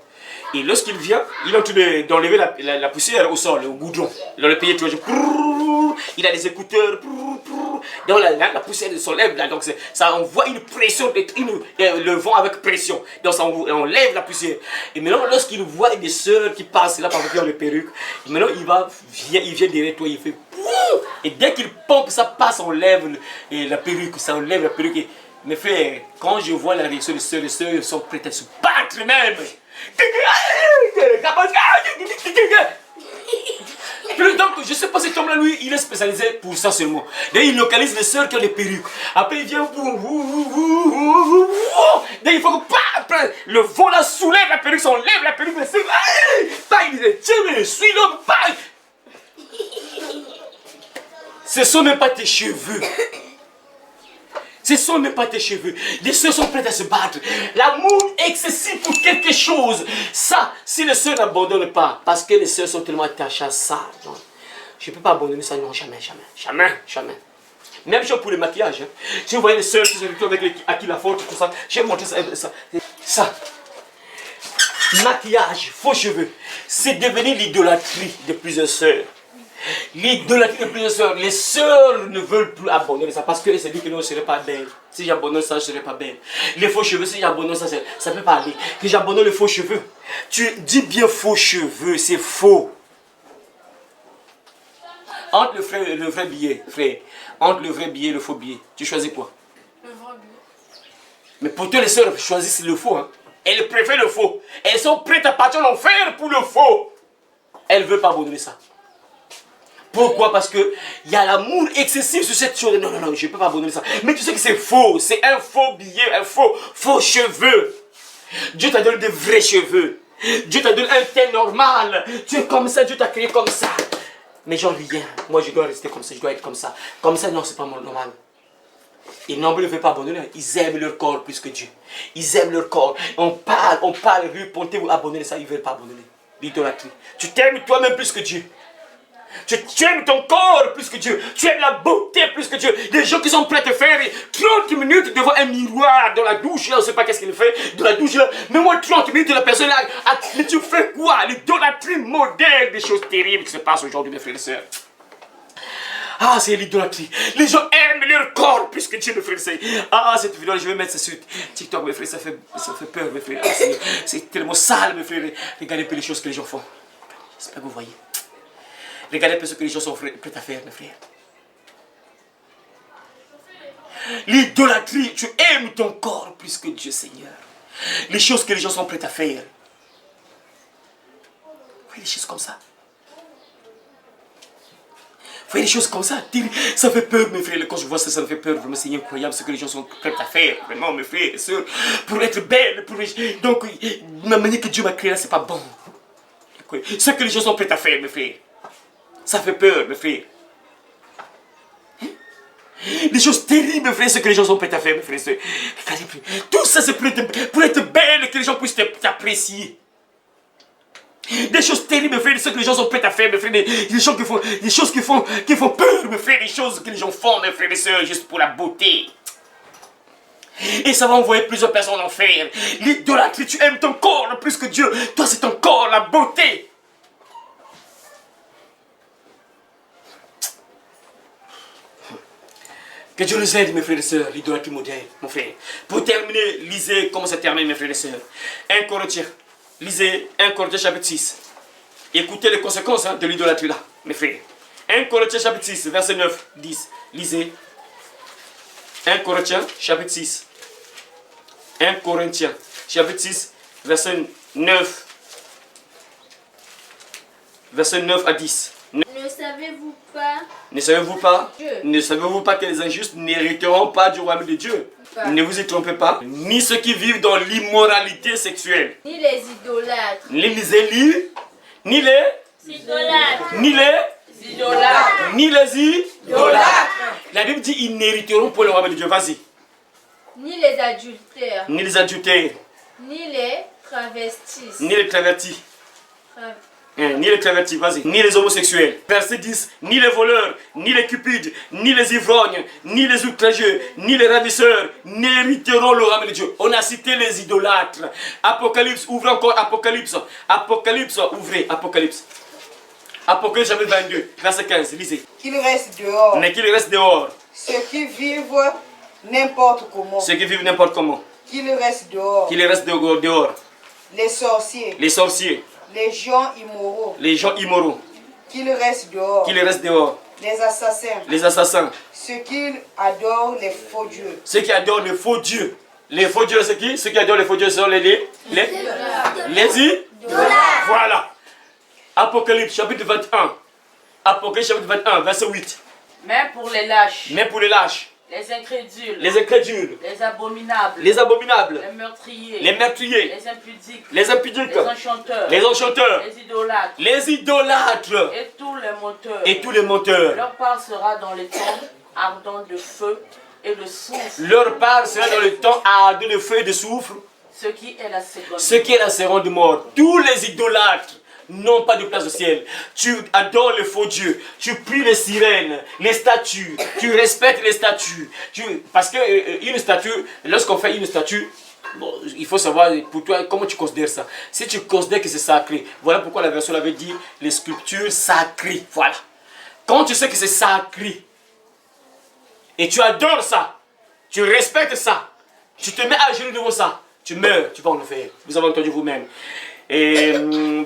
Speaker 1: Et lorsqu'il vient, il est en train d'enlever la poussière au sol, au goudron. Dans le pays, il a des écouteurs. Donc la poussière s'enlève là. Donc ça envoie une pression, le vent avec pression. Donc ça enlève la poussière. Et maintenant, lorsqu'il voit des sœurs qui passent là par le perruque, maintenant il vient derrière toi, il fait. Et dès qu'il pompe, ça passe, on enlève la perruque, ça enlève la perruque. Mes frères, quand je vois la réaction des sœurs, les sœurs sont prêtes à se battre même. Plus donc, je sais pas, cet homme-là, lui, il est spécialisé pour ça seulement. Là, il localise les sœurs qui ont des perruques. Après, il vient. Là, il faut que le vent là soulève la perruque, ça enlève la perruque. Il dit, tiens, mais suis l'homme. Ce sont même pas tes cheveux. Ce sont même pas tes cheveux. Les sœurs sont prêtes à se battre. L'amour excessif pour quelque chose. Ça, si les sœurs n'abandonnent pas, parce que les sœurs sont tellement attachées à ça. Non, je ne peux pas abandonner ça. Non, jamais, jamais. Jamais, jamais. Même chose pour le maquillage. Hein. Si vous voyez les sœurs qui se retrouvent avec à qui la faute, tout ça, je vais montrer ça. Ça. Maquillage, faux cheveux. C'est devenu l'idolâtrie de plusieurs sœurs. L'idolâtrie de plusieurs sœurs. Les sœurs ne veulent plus abandonner ça parce que c'est dit que non, je ne serai pas belle. Si j'abandonne ça, je ne serai pas belle. Les faux cheveux, si j'abandonne ça, ça ne peut pas aller. Que j'abandonne les faux cheveux. Tu dis bien faux cheveux, c'est faux. Entre le vrai billet, frère, entre le vrai billet et le faux billet, tu choisis quoi?
Speaker 3: Le vrai billet.
Speaker 1: Mais pourtant, les sœurs choisissent le faux. Hein. Elles préfèrent le faux. Elles sont prêtes à partir en enfer pour le faux. Elles ne veulent pas abandonner ça. Pourquoi? Parce qu'il y a l'amour excessif sur cette chose. Non, non, non, je ne peux pas abandonner ça. Mais tu sais que c'est faux. C'est un faux billet, un faux cheveu. Dieu t'a donné de vrais cheveux. Dieu t'a donné un teint normal. Tu es comme ça, Dieu t'a créé comme ça. Mais j'en rien. Moi, je dois rester comme ça, je dois être comme ça. Comme ça, non, c'est pas normal. Et nombreux ne veulent pas abandonner. Ils aiment leur corps plus que Dieu. Ils aiment leur corps. On parle, répondez-vous, abandonnez ça, ils ne veulent pas abandonner. L'idolâtrie. Tu t'aimes toi-même plus que Dieu. Tu aimes ton corps plus que Dieu. Tu aimes la beauté plus que Dieu. Des gens qui sont prêts à te faire 30 minutes devant un miroir dans la douche. Là, on ne sait pas qu'est-ce qu'il fait. Dans la douche, là. Mais moi, 30 minutes de la personne là. Mais tu fais quoi? L'idolâtrie modèle des choses terribles qui se passent aujourd'hui, mes frères et sœurs. Ah, c'est l'idolâtrie. Les gens aiment leur corps plus que Dieu, mes frères et sœurs. Ah, cette vidéo, je vais mettre ça sur TikTok, mes frères. Ça fait peur, mes frères. C'est tellement sale, mes frères. Regardez un peu les choses que les gens font. J'espère que vous voyez. Regardez un peu ce que les gens sont prêts à faire, mes frères. L'idolâtrie, tu aimes ton corps plus que Dieu, Seigneur. Les choses que les gens sont prêts à faire. Oui, des choses comme ça. Vous voyez des choses comme ça, ça fait peur, mes frères. Quand je vois ça, ça me fait peur. Vraiment, c'est incroyable ce que les gens sont prêts à faire. Vraiment, mes frères et sœurs, pour être belles. Donc, la manière que Dieu m'a créé là, c'est pas bon. Ce que les gens sont prêts à faire, mes frères. Ça fait peur, mes frères. Des choses terribles, mes frères, ce que les gens sont prêts à faire, mes frères et sœurs. Tout ça, c'est pour être belle, que les gens puissent t'apprécier. Des choses terribles, mes frères, ce que les gens sont prêts à faire, mes frères, des choses qui font peur, mes frères, des choses que les gens font, mes frères et sœurs, juste pour la beauté. Et ça va envoyer plusieurs personnes en enfer. L'idolâtrie, tu aimes ton corps plus que Dieu. Toi, c'est ton corps, la beauté. Que Dieu nous aide, mes frères et sœurs, l'idolâtrie modèle, mon frère. Pour terminer, lisez comment ça termine, mes frères et sœurs. 1 Corinthiens. Lisez 1 Corinthiens chapitre 6. Écoutez les conséquences de l'idolâtrie là, mes frères. 1 Corinthiens chapitre 6, verset 9, 10. Lisez. 1 Corinthiens chapitre 6. 1 Corinthiens chapitre 6, verset 9. Verset 9 à 10.
Speaker 3: Ne savez-vous pas?
Speaker 1: Ne savez-vous pas?
Speaker 3: Dieu.
Speaker 1: Ne savez-vous pas que les injustes n'hériteront pas du royaume de Dieu? Ne vous y trompez pas. Ni ceux qui vivent dans l'immoralité sexuelle.
Speaker 3: Ni les idolâtres.
Speaker 1: Ni les élus. Ni les
Speaker 3: Idolâtres.
Speaker 1: Ni les
Speaker 2: idolâtres.
Speaker 1: Ni les idolâtres. La Bible dit ils n'hériteront pas le royaume de Dieu. Vas-y.
Speaker 3: Ni les adultères.
Speaker 1: Ni les adultères.
Speaker 3: Ni les travestis.
Speaker 1: Ni les travertis. Ni les travertis, vas-y. Ni les homosexuels. Verset 10. Ni les voleurs, ni les cupides, ni les ivrognes, ni les outrageux, ni les ravisseurs n'hériteront le royaume de Dieu. On a cité les idolâtres. Apocalypse, ouvrez encore Apocalypse. Apocalypse, ouvrez Apocalypse. Apocalypse chapitre 22, verset 15, lisez.
Speaker 4: Qu'ils restent dehors.
Speaker 1: Mais qu'ils restent dehors.
Speaker 4: Ceux qui vivent n'importe comment.
Speaker 1: Ceux qui vivent n'importe comment.
Speaker 4: Qu'ils restent dehors.
Speaker 1: Qu'ils restent dehors.
Speaker 4: Les sorciers.
Speaker 1: Les sorciers.
Speaker 4: Les gens immoraux.
Speaker 1: Les gens immoraux.
Speaker 4: Qu'ils restent dehors.
Speaker 1: Qu'ils restent dehors.
Speaker 4: Les assassins.
Speaker 1: Les assassins.
Speaker 4: Ceux qui adorent les faux dieux.
Speaker 1: Ceux qui adorent les faux dieux. Les faux dieux, c'est qui? Ceux qui adorent les faux dieux sont les idolâtres. Voilà. Apocalypse chapitre 21. Apocalypse chapitre 21, verset 8.
Speaker 2: Mais pour les lâches,
Speaker 1: Mais pour les lâches,
Speaker 2: les incrédules,
Speaker 1: les incrédules,
Speaker 2: les abominables,
Speaker 1: les abominables,
Speaker 2: les meurtriers,
Speaker 1: les meurtriers,
Speaker 2: les impudiques,
Speaker 1: les impudiques,
Speaker 2: les enchanteurs,
Speaker 1: les enchanteurs,
Speaker 2: les idolâtres,
Speaker 1: les idolâtres
Speaker 2: et tous les menteurs.
Speaker 1: et tous les menteurs.
Speaker 2: Leur part sera dans les temps ardents de feu et de soufre,
Speaker 1: Leur part sera dans le temps ardent de feu et de soufre,
Speaker 2: ce qui est la seconde.
Speaker 1: ce qui est la seconde mort. Tous les idolâtres n'ont pas de place au ciel. Tu adores les faux dieux, tu pries les sirènes, les statues, tu respectes les statues. Parce que une statue, lorsqu'on fait une statue, bon, il faut savoir pour toi comment tu considères ça. Si tu considères que c'est sacré, voilà pourquoi la version avait dit les sculptures sacrées. Voilà. Quand tu sais que c'est sacré et tu adores ça, tu respectes ça, tu te mets à genoux devant ça, tu meurs, tu vas en enfer. Vous avez entendu vous-même. Et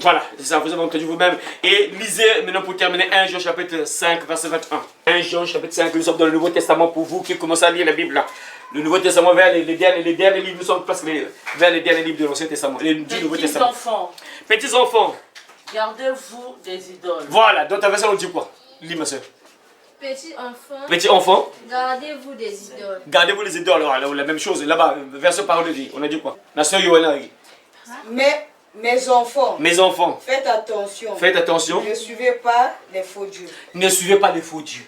Speaker 1: voilà, c'est ça, vous avez entendu vous-même. Et lisez maintenant pour terminer 1 Jean chapitre 5, verset 21. 1 Jean chapitre 5, nous sommes dans le Nouveau Testament pour vous qui commencez à lire la Bible là. Le Nouveau Testament vers les derniers livres, nous sommes presque vers les derniers livres de l'Ancien Testament. Du Nouveau Testament. Petits enfants,
Speaker 2: gardez-vous des idoles.
Speaker 1: voilà, dans ta version on dit quoi? Lis ma soeur.
Speaker 3: Petits enfants, gardez-vous des idoles.
Speaker 1: Gardez-vous les idoles, voilà, la même chose. Là-bas, version parole de vie, on a dit quoi? La soeur Yohana.
Speaker 4: Mais mes enfants,
Speaker 1: faites attention.
Speaker 4: Ne suivez pas les faux dieux.
Speaker 1: Ne suivez pas les faux dieux.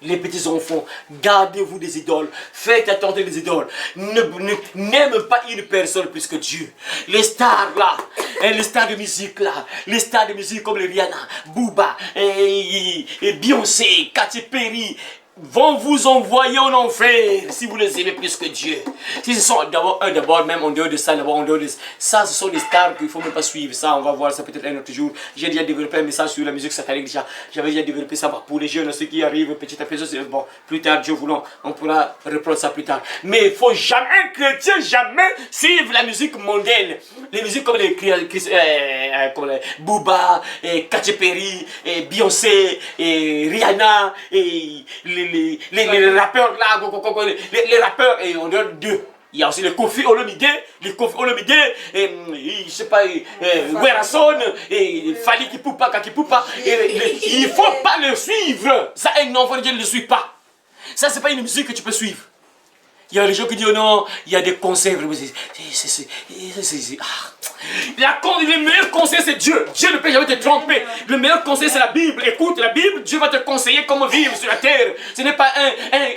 Speaker 1: les petits enfants, gardez-vous des idoles, faites attention des idoles, n'aime pas une personne plus que Dieu. Les stars là, les stars de musique là, les stars de musique comme les Rihanna, Booba, et Beyoncé, Katy Perry, vont vous envoyer en enfer si vous les aimez plus que Dieu. Si ce sont d'abord même en dehors de ça, ça, ce sont des stars qu'il ne faut même pas suivre. Ça, on va voir ça peut-être un autre jour. J'ai déjà développé un message sur la musique satanique déjà. J'avais déjà développé ça pour les jeunes, ceux qui arrivent petit à petit. Bon, plus tard, Dieu voulant, on pourra reprendre ça plus tard. Mais il ne faut jamais, un chrétien, jamais suivre la musique mondaine. Les musiques comme les Booba, Katy Perry, Beyoncé, Rihanna, et les rappeurs là, les rappeurs, et on donne deux. Il y a aussi les Kofi Olomide, et je sais pas, Werason, et Fali Kipupa, Kakipupa. Il ne faut pas le suivre. Ça, un enfant de Dieu ne le suit pas. Ça, c'est pas une musique que tu peux suivre. Il y a des gens qui disent, oh non, il y a des conseils. Le meilleur conseil, c'est Dieu. Dieu ne peut jamais te tromper. Le meilleur conseil, c'est la Bible. Écoute, la Bible, Dieu va te conseiller comment vivre sur la terre. Ce n'est pas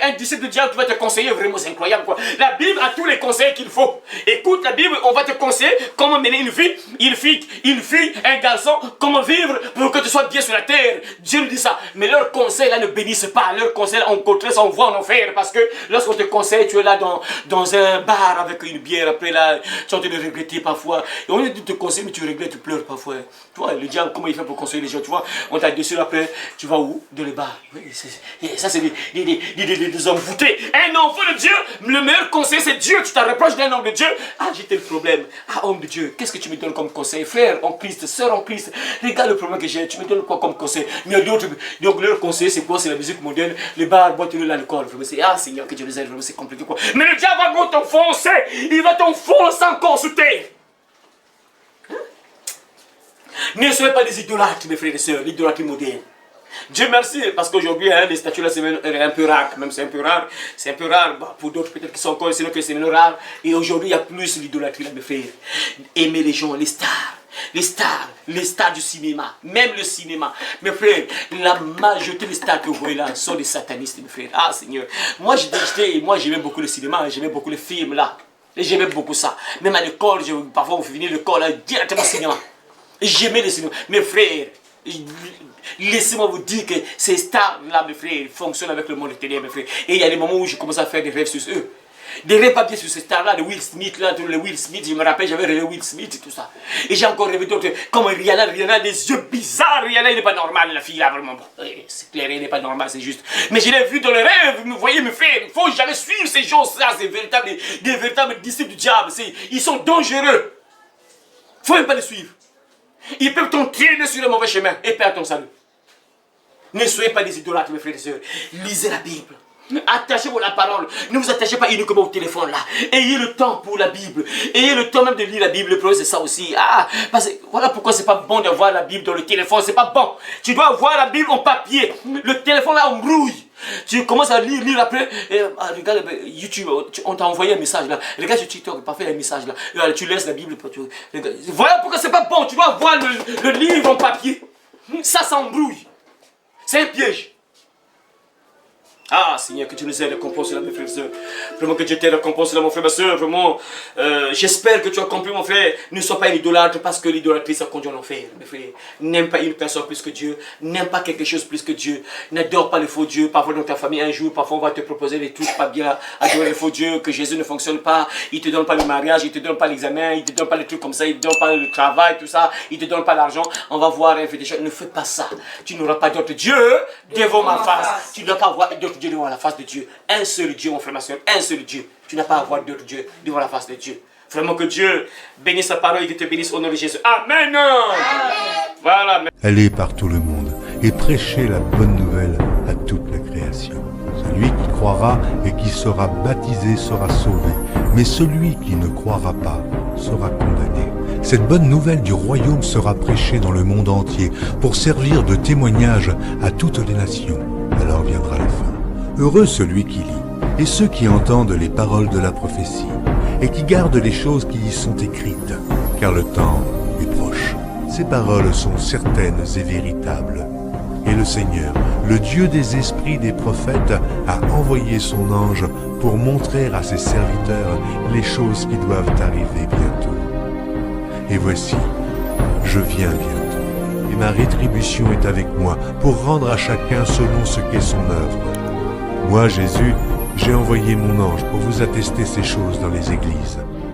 Speaker 1: un disciple de diable qui va te conseiller. Vraiment, c'est incroyable, quoi. La Bible a tous les conseils qu'il faut. Écoute, la Bible, on va te conseiller comment mener une fille, un garçon, comment vivre pour que tu sois bien sur la terre. Dieu nous dit ça. Mais leurs conseils, là, ne bénissent pas. Leurs conseils, on contraire, ça, on voit en enfer. Parce que lorsqu'on te conseille, tu es là dans un bar avec une bière. Après, là, tu es en train de regretter parfois. Et on te conseille, mais tu regrettes, tu pleures parfois. Tu vois, le diable, comment il fait pour conseiller les gens, tu vois. On t'a dessus après, tu vas où? Dans les bars. Oui, ça, c'est des hommes voûtés. Un enfant de Dieu, le meilleur conseil, c'est Dieu. Tu t'en reproches d'un homme de Dieu. Ah, j'ai tel problème. Ah, homme de Dieu, qu'est-ce que tu me donnes comme conseil? Frère en Christ, sœur en Christ, regarde le problème que j'ai. Tu me donnes quoi comme conseil? Mais d'autres, donc leur conseil, c'est quoi? C'est la musique moderne, les bars, boîte de l'alcool. Ah, Seigneur, que Dieu les aide, c'est compliqué, quoi. Mais le diable va t'enfoncer. Il va t'enfoncer encore sous terre. Ne soyez pas des idolâtres, mes frères et sœurs, l'idolâtrie moderne. Dieu merci, parce qu'aujourd'hui, les statues là, c'est un peu rare, même c'est un peu rare. C'est un peu rare, bah, pour d'autres peut-être qui sont encore, sinon que c'est même rare. Et aujourd'hui, il y a plus l'idolâtrie là, mes frères. Aimer les gens, les stars du cinéma, même le cinéma. Mes frères, la majorité des stars que vous voyez là sont des satanistes, mes frères. Ah Seigneur, moi j'aimais beaucoup le cinéma, j'aimais beaucoup les films là. Et j'aimais beaucoup ça. Même à l'école, parfois on finit l'école là, directement au cinéma. J'aimais le cinéma. Mes frères, laissez-moi vous dire que ces stars-là, mes frères, fonctionnent avec le monde intérieur, mes frères. Et il y a des moments où je commence à faire des rêves sur eux. Des rêves pas bien sur ces stars-là, de Will Smith, là, le Will Smith, je me rappelle, j'avais rêvé Will Smith et tout ça. Et j'ai encore rêvé d'autres, comme Rihanna a des yeux bizarres. Rihanna, il n'est pas normal, la fille là, vraiment. C'est clair, il n'est pas normal, c'est juste. Mais je l'ai vu dans le rêve, vous voyez, mes frères, il ne faut jamais suivre ces gens-là, des véritables disciples du diable. Ils sont dangereux. Il ne faut même pas les suivre. Ils peuvent t'entraîner sur le mauvais chemin et perdre ton salut. Ne soyez pas des idolâtres, mes frères et sœurs. Lisez la Bible. Attachez-vous à la parole. Ne vous attachez pas uniquement au téléphone là. Ayez le temps pour la Bible. Ayez le temps même de lire la Bible. Le problème c'est ça aussi. Ah, parce que voilà pourquoi c'est pas bon d'avoir la Bible dans le téléphone. C'est pas bon. Tu dois avoir la Bible en papier. Le téléphone là on brouille. Tu commences à lire après. Regarde YouTube, on t'a envoyé un message là. Regarde sur TikTok, pas fait un message là. Tu laisses la Bible. Voilà pourquoi c'est pas bon. Tu dois avoir le livre en papier. Ça s'embrouille. C'est un piège. Ah Seigneur, que tu nous aides à récompenser là mes frères et sœurs. Vraiment que Dieu t'aide à récompenser là mon frère, ma soeur. Vraiment, j'espère que tu as compris mon frère. Ne sois pas un idolâtre parce que l'idolâtrie ça conduit en enfer. Mes frères, n'aime pas une personne plus que Dieu. N'aime pas quelque chose plus que Dieu. N'adore pas le faux Dieu. Parfois dans ta famille un jour, parfois on va te proposer des trucs pas bien. Adorer le faux Dieu, que Jésus ne fonctionne pas. Il te donne pas le mariage, il te donne pas l'examen, il te donne pas les trucs comme ça, il te donne pas le travail, tout ça. Il te donne pas l'argent. On va voir un fait des choses. Ne fais pas ça. Tu n'auras pas d'autre Dieu devant ma face. Tu ne dois pas avoir d'autre Dieu devant la face de Dieu. Un seul Dieu, mon frère, ma soeur, un seul Dieu. Tu n'as pas à avoir d'autre Dieu devant la face de Dieu. Vraiment que Dieu bénisse sa parole et que te bénisse au nom de Jésus. Amen. Voilà.
Speaker 5: Allez par tout le monde et prêchez la bonne nouvelle à toute la création. Celui qui croira et qui sera baptisé sera sauvé, mais celui qui ne croira pas sera condamné. Cette bonne nouvelle du royaume sera prêchée dans le monde entier pour servir de témoignage à toutes les nations. Alors viendra la fin. Heureux celui qui lit, et ceux qui entendent les paroles de la prophétie, et qui gardent les choses qui y sont écrites, car le temps est proche. Ces paroles sont certaines et véritables. Et le Seigneur, le Dieu des esprits des prophètes, a envoyé son ange pour montrer à ses serviteurs les choses qui doivent arriver bientôt. Et voici, je viens bientôt, et ma rétribution est avec moi pour rendre à chacun selon ce qu'est son œuvre. Moi, Jésus, j'ai envoyé mon ange pour vous attester ces choses dans les églises.